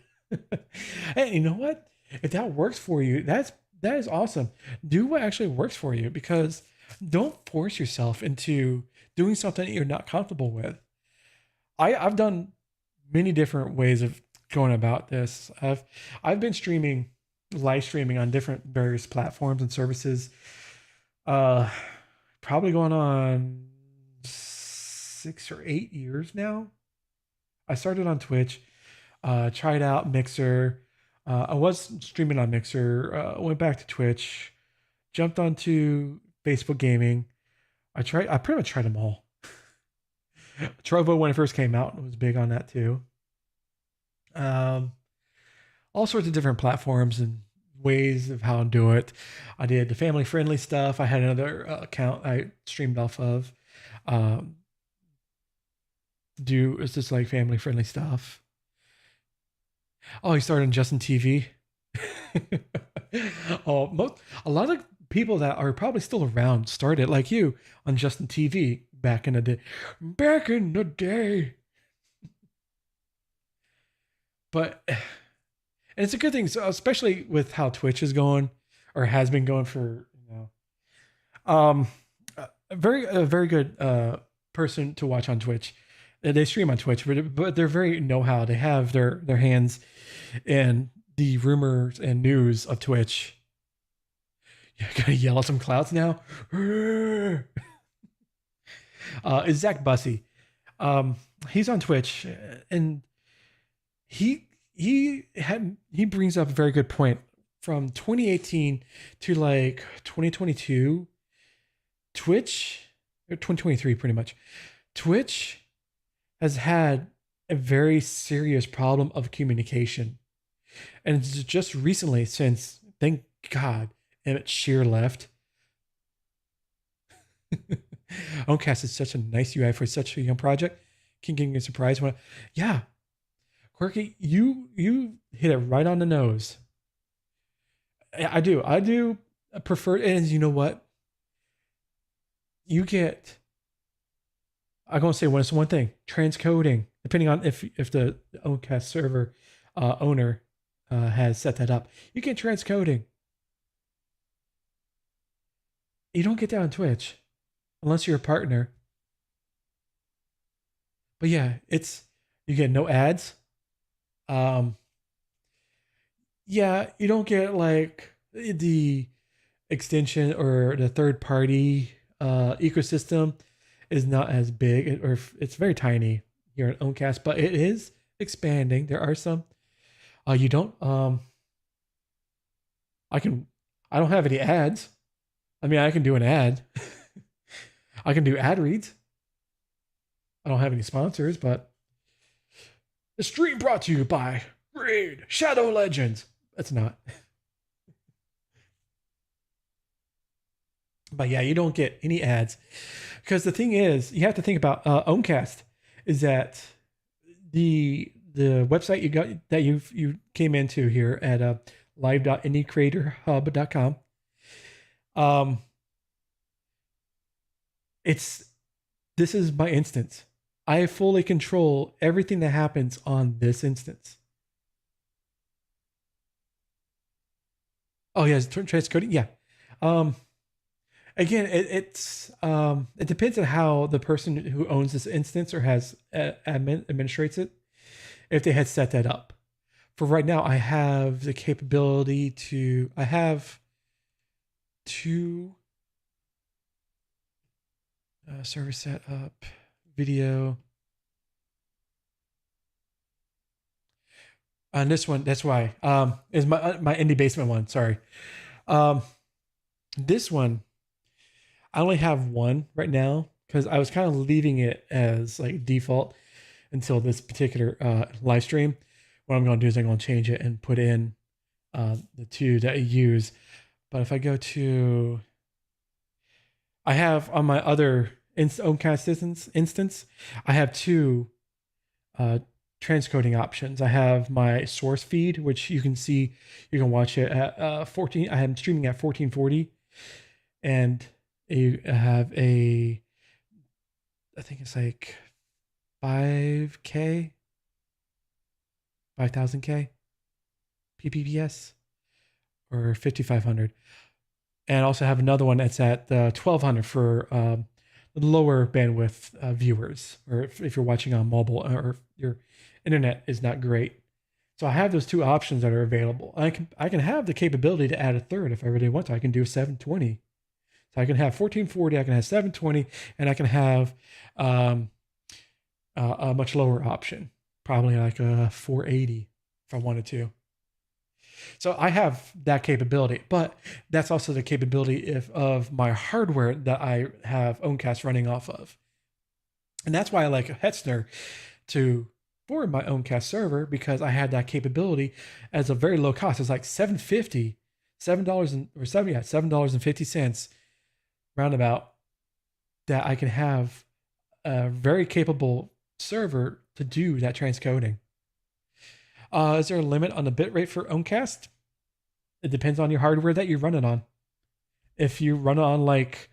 Hey, you know what? If that works for you, that is awesome. Do what actually works for you, because don't force yourself into doing something that you're not comfortable with. I've done many different ways of going about this. I've been streaming, live streaming on different various platforms and services. Uh, Probably going on 6 or 8 years now. I started on Twitch, tried out Mixer. I was streaming on Mixer, went back to Twitch, jumped onto Facebook Gaming. I pretty much tried them all. Trovo, when it first came out, was big on that too. Um, all sorts of different platforms and ways of how to do it. I did the family friendly stuff. I had another account I streamed off of. Um, it's just like family friendly stuff. Oh, he started on Justin TV. A lot of people that are probably still around started like you on Justin TV back in the day. Back in the day. But and it's a good thing, so especially with how Twitch is going, or has been going for, um, a very good person to watch on Twitch. They stream on Twitch, but they're very know how. They have their hands in the rumors and news of Twitch. Yeah, gotta yell at some clouds now. Is Zach Bussey. He's on Twitch, and he brings up a very good point. From 2018 to like 2022, Twitch, or 2023 pretty much, Twitch has had a very serious problem of communication. And it's just recently, since, thank God, Emmett Shear left. Owncast is such a nice UI for such a young project. Can give me a surprise when, yeah, Quirky, you hit it right on the nose. I do prefer, and you know what? You get, I'm gonna say one thing: transcoding. Depending on if the Owncast server owner has set that up, you get transcoding. You don't get that on Twitch unless you're a partner. But yeah, you get no ads. Um, yeah, you don't get like the extension, or the third party ecosystem is not as big, or it's very tiny here at Owncast, but it is expanding. There are some. You don't. I don't have any ads. I mean, I can do an ad. I can do ad reads. I don't have any sponsors, but the stream brought to you by Raid Shadow Legends. That's not. But yeah, you don't get any ads, because the thing is, you have to think about Owncast is that the website you got that you came into here at live.indiecreatorhub.com. Um, it's this is my instance. I fully control everything that happens on this instance. Oh yeah, transcoding. Yeah. Um, Again, it depends on how the person who owns this instance or has administrates it, if they had set that up. For right now, I have the capability to. I have two server set up, video. On this one, that's why is my indie basement one. Sorry, um, this one I only have one right now because I was kind of leaving it as like default until this particular live stream. What I'm going to do is I'm going to change it and put in the two that I use. But if I go to, I have on my other Owncast instance, I have two uh, transcoding options. I have my source feed, which you can see, you can watch it at 14. I am streaming at 1440, and you have a, I think it's like 5K, 5000K PPPS or 5500, and also have another one that's at 1200 for lower bandwidth viewers, or if you're watching on mobile or if your internet is not great. So I have those two options that are available. I can have the capability to add a third if I really want to. I can do 720. So I can have 1440, I can have 720, and I can have a much lower option, probably like a 480 if I wanted to. So I have that capability, but that's also the capability of my hardware that I have Owncast running off of. And that's why I like Hetzner to for my Owncast server, because I had that capability as a very low cost. It's like $7.50, $7.50 roundabout, that I can have a very capable server to do that transcoding. Is there a limit on the bitrate for Owncast? It depends on your hardware that you run it on. If you run it on like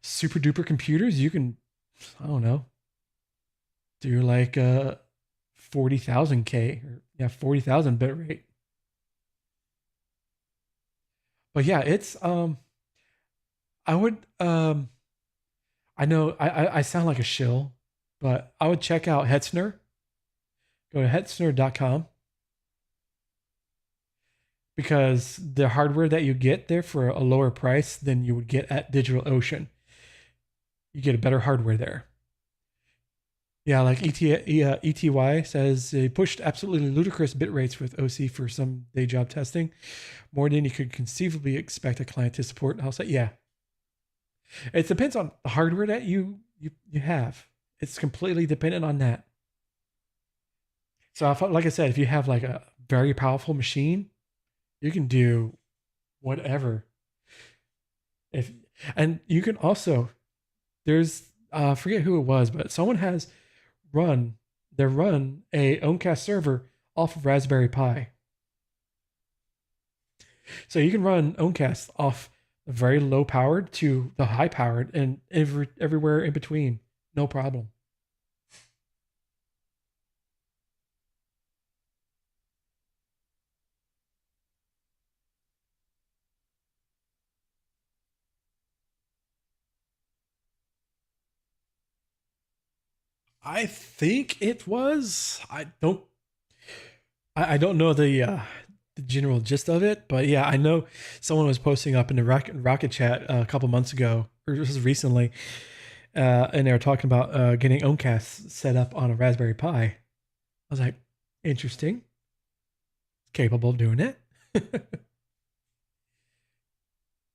super duper computers, you can, I don't know, do like 40,000K or 40,000 bitrate. But yeah, it's I would I know I sound like a shill, but I would check out Hetzner. Go to hetzner.com, because the hardware that you get there for a lower price than you would get at DigitalOcean. You get a better hardware there. Yeah, like ETY says, they pushed absolutely ludicrous bit rates with OC for some day job testing, more than you could conceivably expect a client to support. I'll say, yeah. It depends on the hardware that you have. It's completely dependent on that. So, like I said, if you have like a very powerful machine, you can do whatever. And you can also, there's I forget who it was, but someone has run a Owncast server off of Raspberry Pi. So you can run Owncast off very low powered to the high powered and everywhere in between, no problem. I think it was. I don't know the general gist of it, but yeah, I know someone was posting up in the Rocket Chat a couple months ago, or just recently, and they were talking about getting Owncast set up on a Raspberry Pi. I was like, interesting, capable of doing it.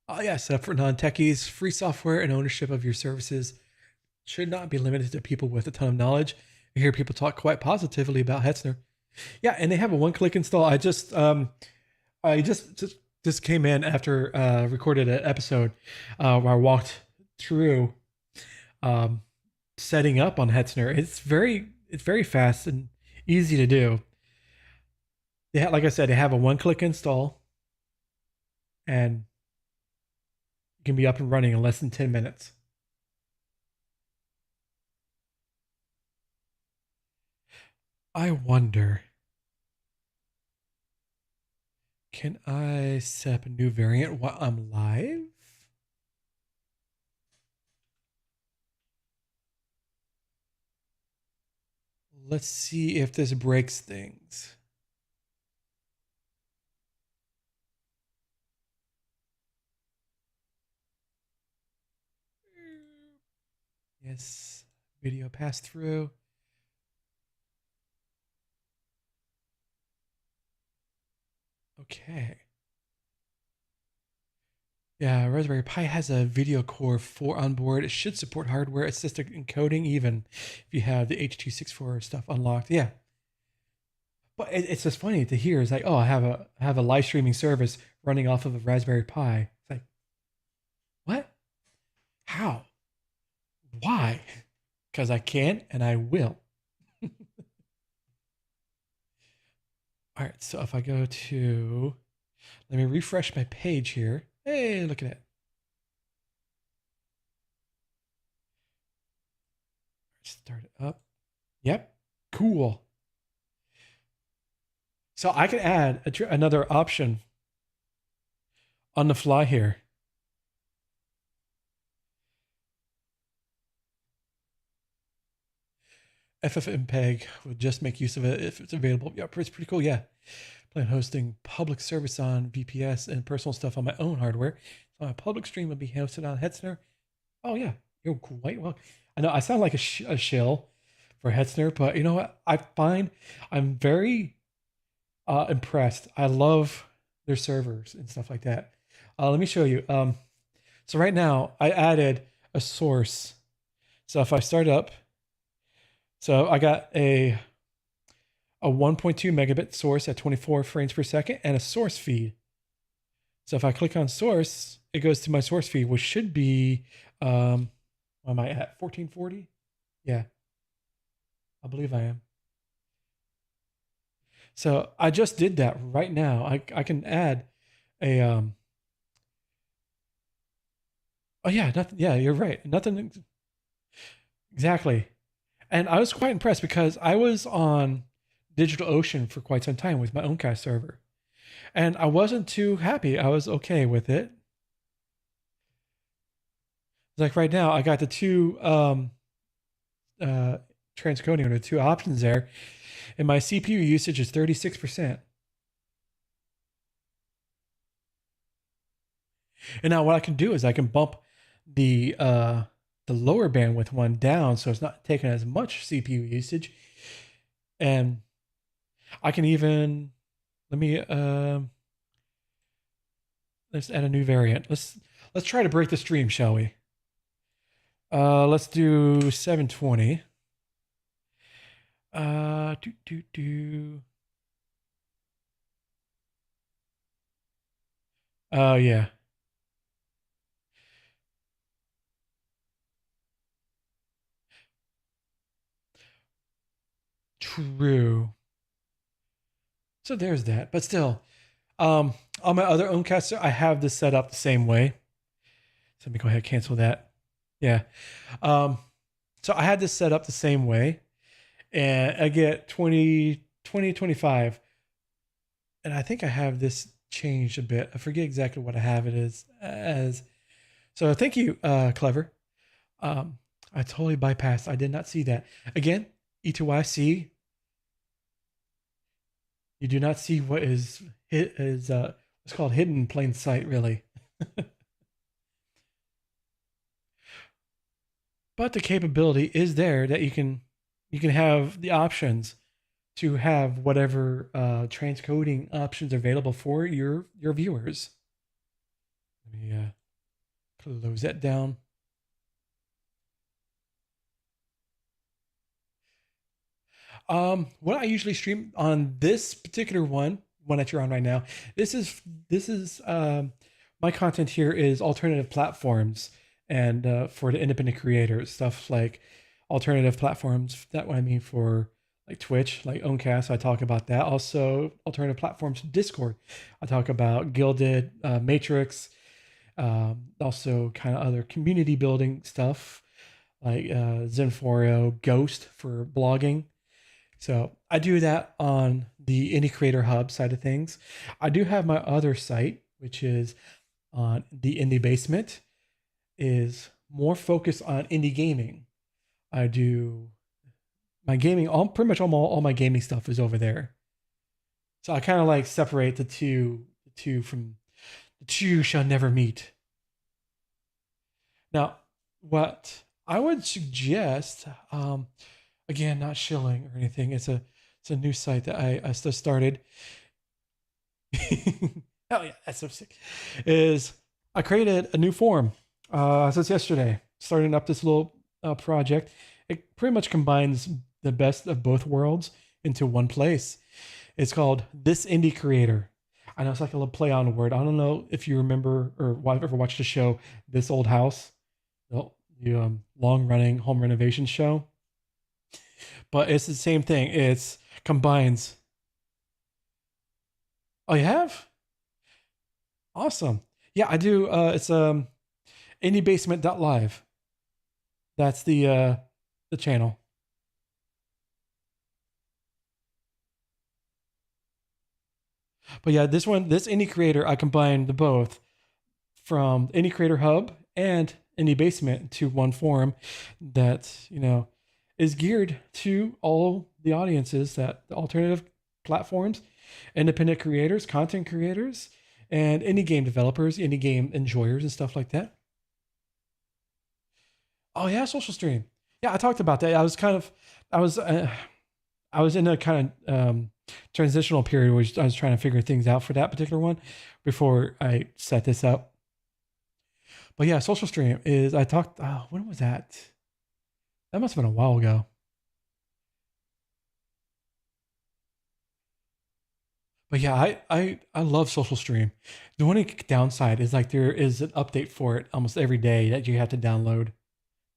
Oh yeah, set up for non-techies, free software and ownership of your services should not be limited to people with a ton of knowledge. I hear people talk quite positively about Hetzner. Yeah, and they have a one-click install. I just came in after recorded an episode where I walked through setting up on Hetzner. It's very fast and Easy to do. Like I said, they have a one-click install, and you can be up and running in less than 10 minutes. I wonder, can I set up a new variant while I'm live? Let's see if this breaks things. Yes, video pass through. Okay. Yeah, Raspberry Pi has a video core 4 on board. It should support hardware assisted encoding even if you have the H.264 stuff unlocked. Yeah. But it's just funny to hear. It's like, oh, I have a live streaming service running off of a Raspberry Pi. It's like, what? How? Why? Because I can and I will. All right, so if I go to, let me refresh my page here. Hey, look at it. Start it up. Yep, cool. So I can add another option on the fly here. FFmpeg would just make use of it if it's available. Yeah, it's pretty cool. Yeah. Plan hosting public service on VPS and personal stuff on my own hardware. So my public stream will be hosted on Hetzner. Oh, yeah. You're quite well. I know I sound like a shill for Hetzner, but you know what? I find I'm very impressed. I love their servers and stuff like that. Let me show you. So right now I added a source. So if I start up, so I got a 1.2 megabit source at 24 frames per second and a source feed. So if I click on source, it goes to my source feed, which should be, what am I at? 1440? Yeah, I believe I am. So I just did that right now. I can add a, oh yeah, nothing. Yeah, you're right. Nothing. Exactly. And I was quite impressed because I was on DigitalOcean for quite some time with my Owncast server. And I wasn't too happy. I was okay with it. Like right now, I got the two transcoding or the two options there, and my CPU usage is 36%. And now what I can do is I can bump the lower bandwidth one down so it's not taking as much CPU usage. And I can even let's add a new variant. Let's try to break the stream, shall we? Let's do 720. Oh yeah. True. So there's that. But still, on my other Owncaster, I have this set up the same way. So let me go ahead and cancel that. Yeah. So I had this set up the same way. And I get 20, 25. And I think I have this changed a bit. I forget exactly what I have it is as. So thank you, Clever. I totally bypassed. I did not see that. Again, E2YC. You do not see what is what's called hidden in plain sight, really. But the capability is there that you can have the options to have whatever transcoding options available for your viewers. Let me close that down. What I usually stream on this particular one that you're on right now, this is my content here is alternative platforms and for the independent creators, stuff like alternative platforms. That what I mean for like Twitch, like Owncast. I talk about that. Also, alternative platforms, Discord. I talk about Gilded, Matrix, also kind of other community building stuff like Zenforio, Ghost for blogging. So I do that on the Indie Creator Hub side of things. I do have my other site, which is on the Indie Basement, is more focused on indie gaming. I do my gaming, pretty much all my gaming stuff is over there. So I kind of like separate the two from the two shall never meet. Now, what I would suggest, again, not shilling or anything. It's a new site that I just started. Hell yeah, that's so sick. Is I created a new forum since yesterday, starting up this little project. It pretty much combines the best of both worlds into one place. It's called This Indie Creator. I know it's like a little play on word. I don't know if you remember or ever watched the show This Old House, the long running home renovation show. But it's the same thing. It's combines. Oh, you have? Awesome. Yeah, I do. It's indiebasement.live. That's the channel. But yeah, this indie creator, I combined the both from Indie Creator Hub and Indie Basement to one forum that, is geared to all the audiences, that the alternative platforms, independent creators, content creators, and indie game developers, indie game enjoyers, and stuff like that. Oh yeah, social stream. Yeah, I talked about that. I was, uh, I was in a kind of transitional period where I was trying to figure things out for that particular one before I set this up. But yeah, social stream is I talked. When was that? That must have been a while ago. But yeah, I love social stream. The only downside is like there is an update for it almost every day that you have to download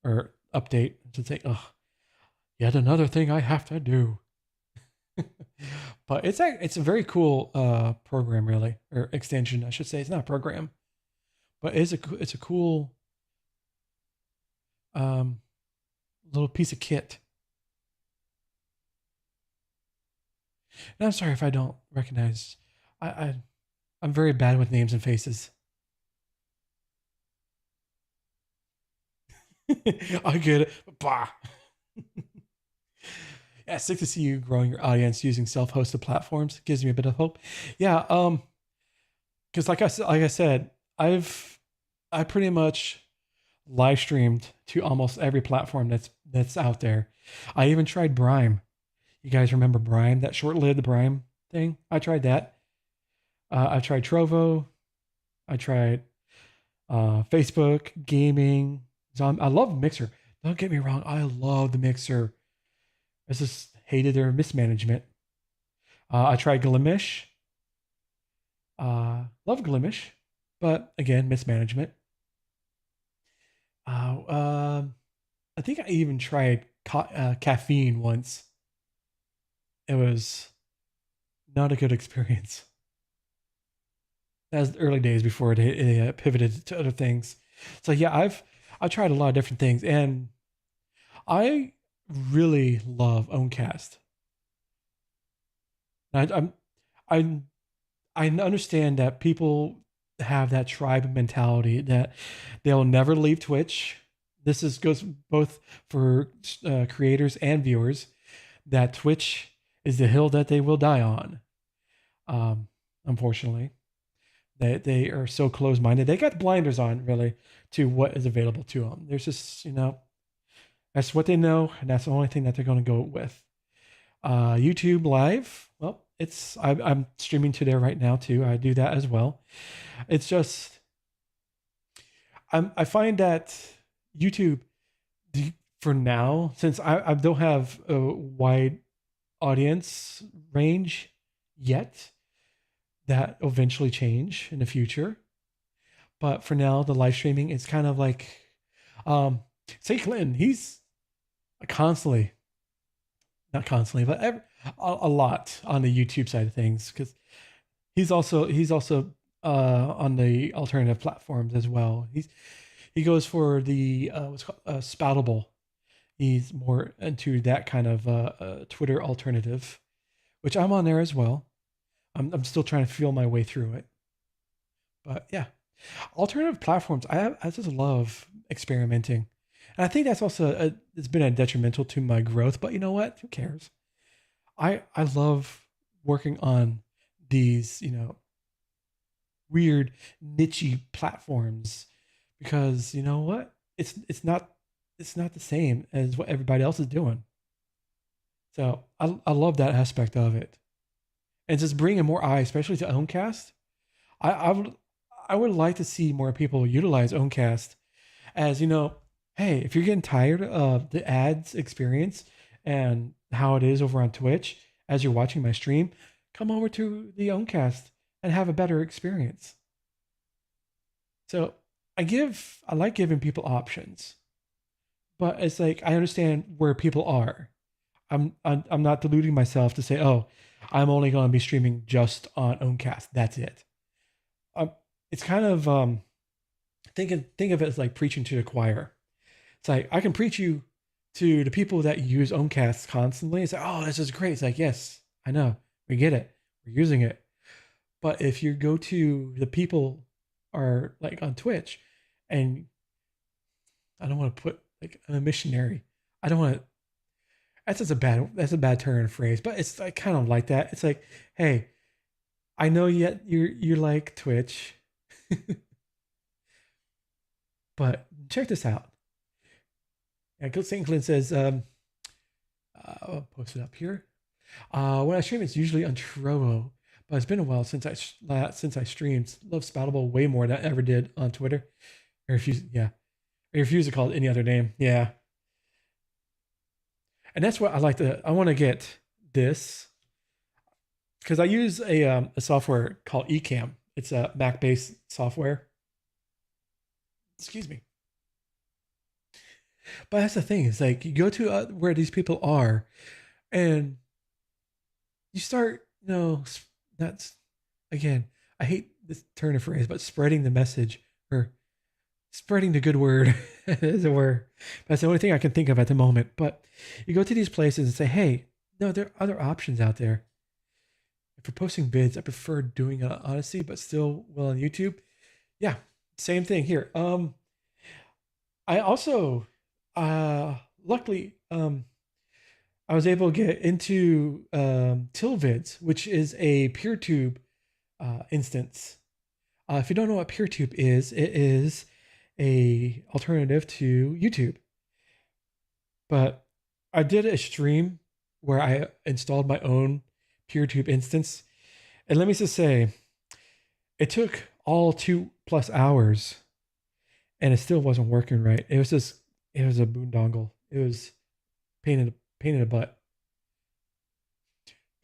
or update to say, oh, yet another thing I have to do. But it's a very cool program, really, or extension, I should say. It's not a program, but it's a cool um, little piece of kit. And I'm sorry if I don't recognize. I I'm very bad with names and faces. I get it. Bah. Yeah, it's sick to see you growing your audience using self-hosted platforms. It gives me a bit of hope. Yeah, because like I said, I pretty much live streamed to almost every platform that's out there. I even tried Brime. You guys remember Brime, that short-lived Brime thing? I tried that. I tried Trovo. I tried Facebook, gaming. I love Mixer. Don't get me wrong. I love the Mixer. I just hated their mismanagement. I tried Glimish. Love Glimish, but again, mismanagement. Uh, um, I think I even tried caffeine once. It was not a good experience. That was the early days before it pivoted to other things. So yeah, I've tried a lot of different things, and I really love Owncast. I'm I I understand that people have that tribe mentality that they'll never leave Twitch. This is goes both for creators and viewers. That Twitch is the hill that they will die on. Unfortunately, they are so close minded. They got blinders on really to what is available to them. There's just that's what they know, and that's the only thing that they're going to go with. YouTube Live, well, I'm streaming to there right now too. I do that as well. It's just I find that YouTube for now, since I don't have a wide audience range yet, that eventually change in the future. But for now, the live streaming is kind of like, say Clinton, he's constantly not constantly, but a lot on the YouTube side of things because he's also on the alternative platforms as well. He goes for the what's called Spoutable. He's more into that kind of Twitter alternative, which I'm on there as well. I'm still trying to feel my way through it, but yeah, alternative platforms. I just love experimenting, and I think that's also it's been a detrimental to my growth. But you know what? Who cares? I love working on these weird niche platforms because you know what? It's not the same as what everybody else is doing. So I love that aspect of it, and just bringing more eyes, especially to Owncast. I would like to see more people utilize Owncast as hey, if you're getting tired of the ads experience and how it is over on Twitch as you're watching my stream, come over to the Owncast and have a better experience. So I like giving people options, but it's like I understand where people are. I'm not deluding myself to say, oh, I'm only going to be streaming just on Owncast. That's it. Um, it's kind of think of it as like preaching to the choir. It's like I can preach you to the people that use Owncast constantly. It's like, oh, this is great. It's like, yes, I know, we get it, we're using it. But if you go to the people are like on Twitch, and I don't want to put like I'm a missionary. I don't want to. That's a bad turn of phrase, but it's like kind of like that. It's like, hey, I know yet you like Twitch, but check this out. Yeah, St. Clint says, I'll post it up here. When I stream, it's usually on Trovo, but it's been a while since I streamed. Love Spoutable way more than I ever did on Twitter. I refuse to call it any other name. Yeah, and that's what I like to. I want to get this because I use a software called Ecamm. It's a Mac-based software. Excuse me. But that's the thing. It's like you go to where these people are, and you start, that's again. I hate this turn of phrase, but spreading the message or spreading the good word, as it were. That's the only thing I can think of at the moment. But you go to these places and say, hey, no, there are other options out there. If you're posting vids, I prefer doing it on Odyssey, but still well on YouTube. Yeah, same thing here. I also, luckily, I was able to get into Tilvids, which is a PeerTube instance. If you don't know what PeerTube is, it is a alternative to YouTube. But I did a stream where I installed my own PeerTube instance, and let me just say, it took all 2+ hours, and it still wasn't working right. It was a boondoggle. It was pain in the butt.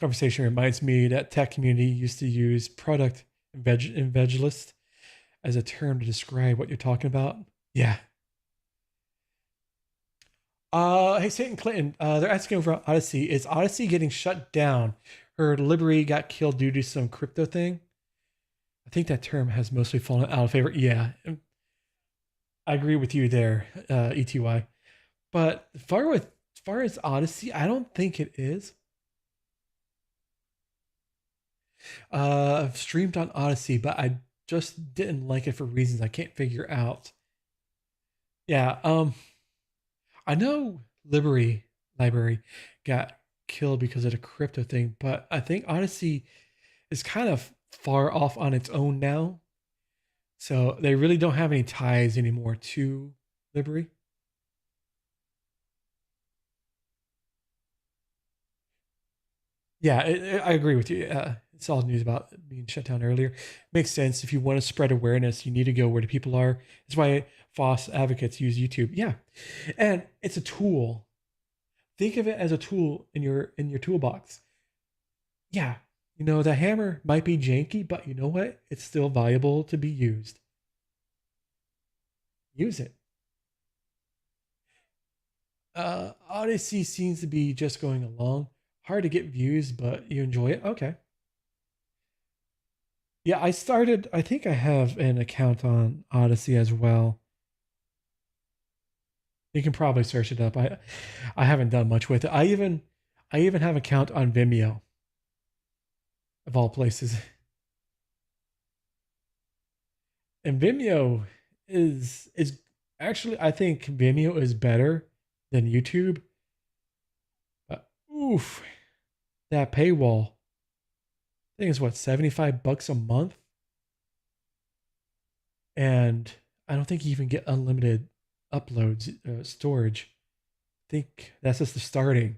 Conversation reminds me that tech community used to use product evangelist as a term to describe what you're talking about. Yeah. Hey, St. Clinton, they're asking over Odyssey. Is Odyssey getting shut down? Her Liberty got killed due to some crypto thing. I think that term has mostly fallen out of favor. Yeah, I agree with you there, ETY. But as far as Odyssey, I don't think it is. I've streamed on Odyssey, but I just didn't like it for reasons I can't figure out. Yeah, I know Liberty Library got killed because of the crypto thing, but I think Odyssey is kind of far off on its own now. So they really don't have any ties anymore to Liberty. Yeah, I agree with you. It's all news about being shut down earlier. Makes sense. If you want to spread awareness, you need to go where the people are. That's why FOSS advocates use YouTube. Yeah, and it's a tool. Think of it as a tool in your toolbox. Yeah, the hammer might be janky, but you know what? It's still valuable to be used. Use it. Odyssey seems to be just going along. Hard to get views, but you enjoy it. Okay. Yeah, I think I have an account on Odyssey as well. You can probably search it up. I haven't done much with it. I even have an account on Vimeo, of all places. And Vimeo is actually, I think Vimeo is better than YouTube. Oof, that paywall. I think it's what, $75 a month? And I don't think you even get unlimited uploads, storage. I think that's just the starting.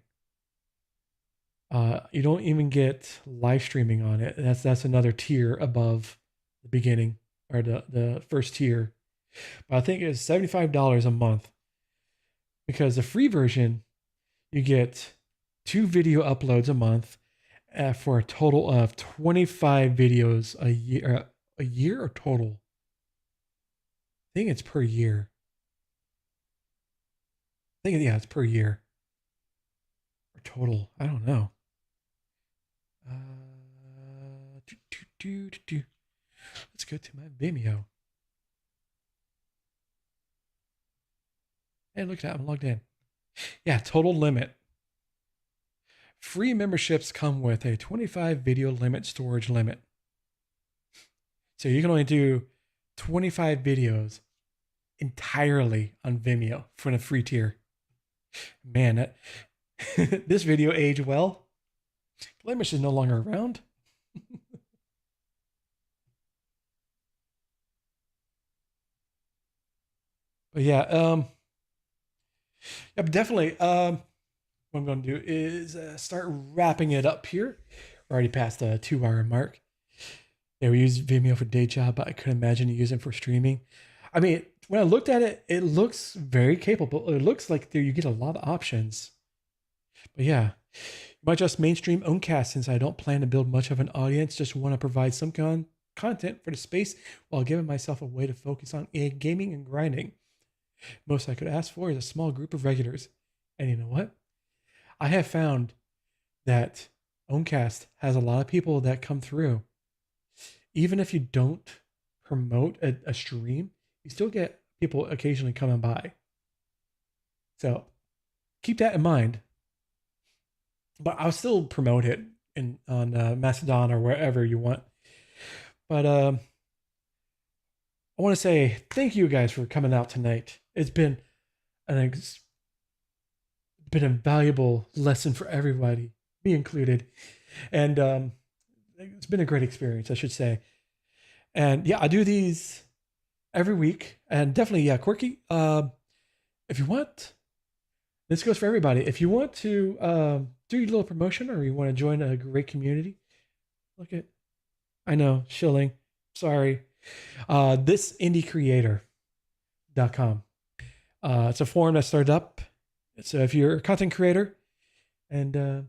You don't even get live streaming on it. That's another tier above the beginning, or the first tier. But I think it's $75 a month, because the free version, you get 2 video uploads a month, for a total of 25 videos a year. A year or total? I think it's per year. I think, yeah, it's per year or total. I don't know. Let's go to my Vimeo. Hey, look at that. I'm logged in. Yeah, total limit. Free memberships come with a 25 video limit storage limit. So you can only do 25 videos entirely on Vimeo for the free tier. Man, that, this video aged well. Blemish is no longer around. But yeah, definitely. What I'm going to do is start wrapping it up here. We're already past the 2 hour mark. Yeah, we use Vimeo for day job, but I couldn't imagine using it for streaming. I mean, when I looked at it, it looks very capable. It looks like there you get a lot of options. But yeah, you might just mainstream Owncast, since I don't plan to build much of an audience. Just want to provide some content for the space while giving myself a way to focus on gaming and grinding. Most I could ask for is a small group of regulars. And you know what? I have found that Owncast has a lot of people that come through. Even if you don't promote a stream, you still get people occasionally coming by. So keep that in mind. But I'll still promote it on Mastodon or wherever you want. But I want to say thank you guys for coming out tonight. It's been a valuable lesson for everybody, me included, and it's been a great experience, I should say. And yeah, I do these every week, and definitely, yeah, Quirky. If you want, this goes for everybody. If you want to do your little promotion, or you want to join a great community, I know, shilling. Sorry. ThisIndieCreator.com. It's a forum that started up. So if you're a content creator, and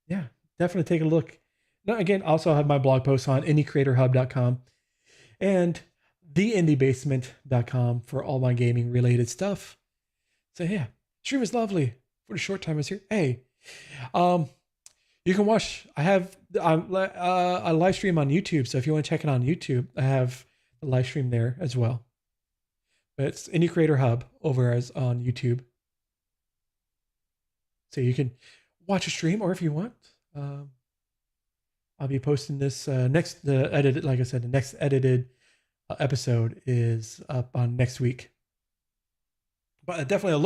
yeah, definitely take a look. Now, again, also have my blog posts on IndieCreatorHub.com and TheIndieBasement.com for all my gaming related stuff. So yeah, stream is lovely for the short time it's here. Hey, you can watch. I have a live stream on YouTube. So if you want to check it on YouTube, I have a live stream there as well. But it's Indie Creator Hub over as on YouTube. So you can watch a stream, or if you want, I'll be posting this edited. Like I said, the next edited episode is up on next week. But definitely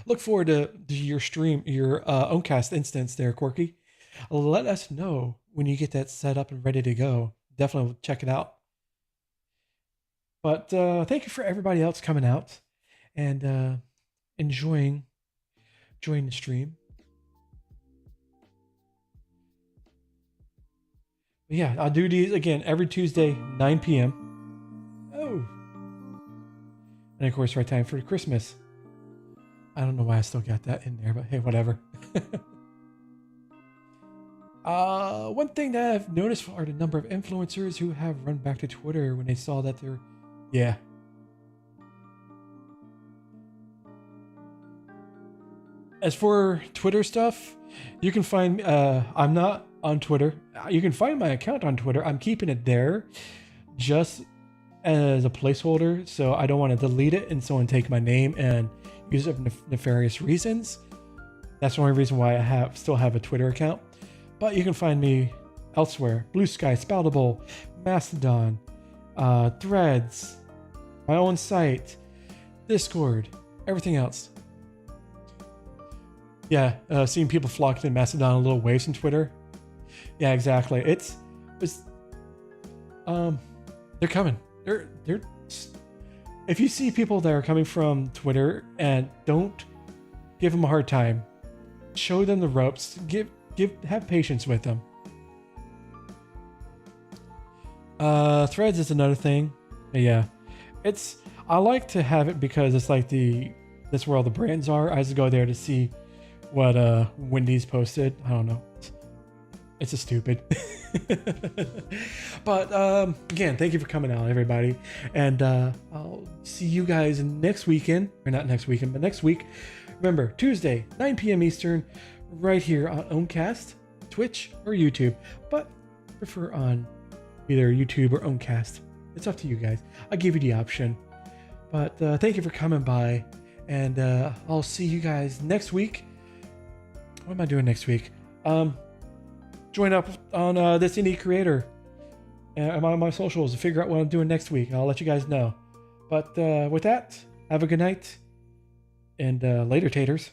look forward to your stream, your Owncast instance there, Corky. Let us know when you get that set up and ready to go. Definitely check it out. But thank you for everybody else coming out and enjoying the stream. But yeah, I'll do these again every Tuesday, 9 p.m. Oh. And of course, right time for Christmas. I don't know why I still got that in there, but hey, whatever. One thing that I've noticed are the number of influencers who have run back to Twitter when they saw that they're, yeah. As for Twitter stuff, you can find I'm not on Twitter. You can find my account on Twitter. I'm keeping it there just as a placeholder, so I don't want to delete it and someone take my name and use it for nefarious reasons. That's the only reason why I still have a Twitter account. But you can find me elsewhere: Blue Sky, Spoutable, Mastodon, Threads, my own site, Discord, everything else. Yeah, seeing people flock to Mastodon a little waves on Twitter. Yeah, exactly. It's they're coming. They're if you see people that are coming from Twitter, and don't give them a hard time, show them the ropes, have patience with them. Threads is another thing. But yeah, I like to have it because it's like that's where all the brands are. I just go there to see what Wendy's posted. I don't know. It's just stupid. But again, thank you for coming out, everybody. And I'll see you guys next weekend. Or not next weekend, but next week. Remember, Tuesday, 9 p.m. Eastern, right here on Owncast, Twitch, or YouTube. But prefer on either YouTube or Owncast. It's up to you guys. I'll give you the option. But thank you for coming by. And I'll see you guys next week. What am I doing next week? Join up on This Indie Creator and on my socials to figure out what I'm doing next week. I'll let you guys know. But with that, have a good night, and later, taters.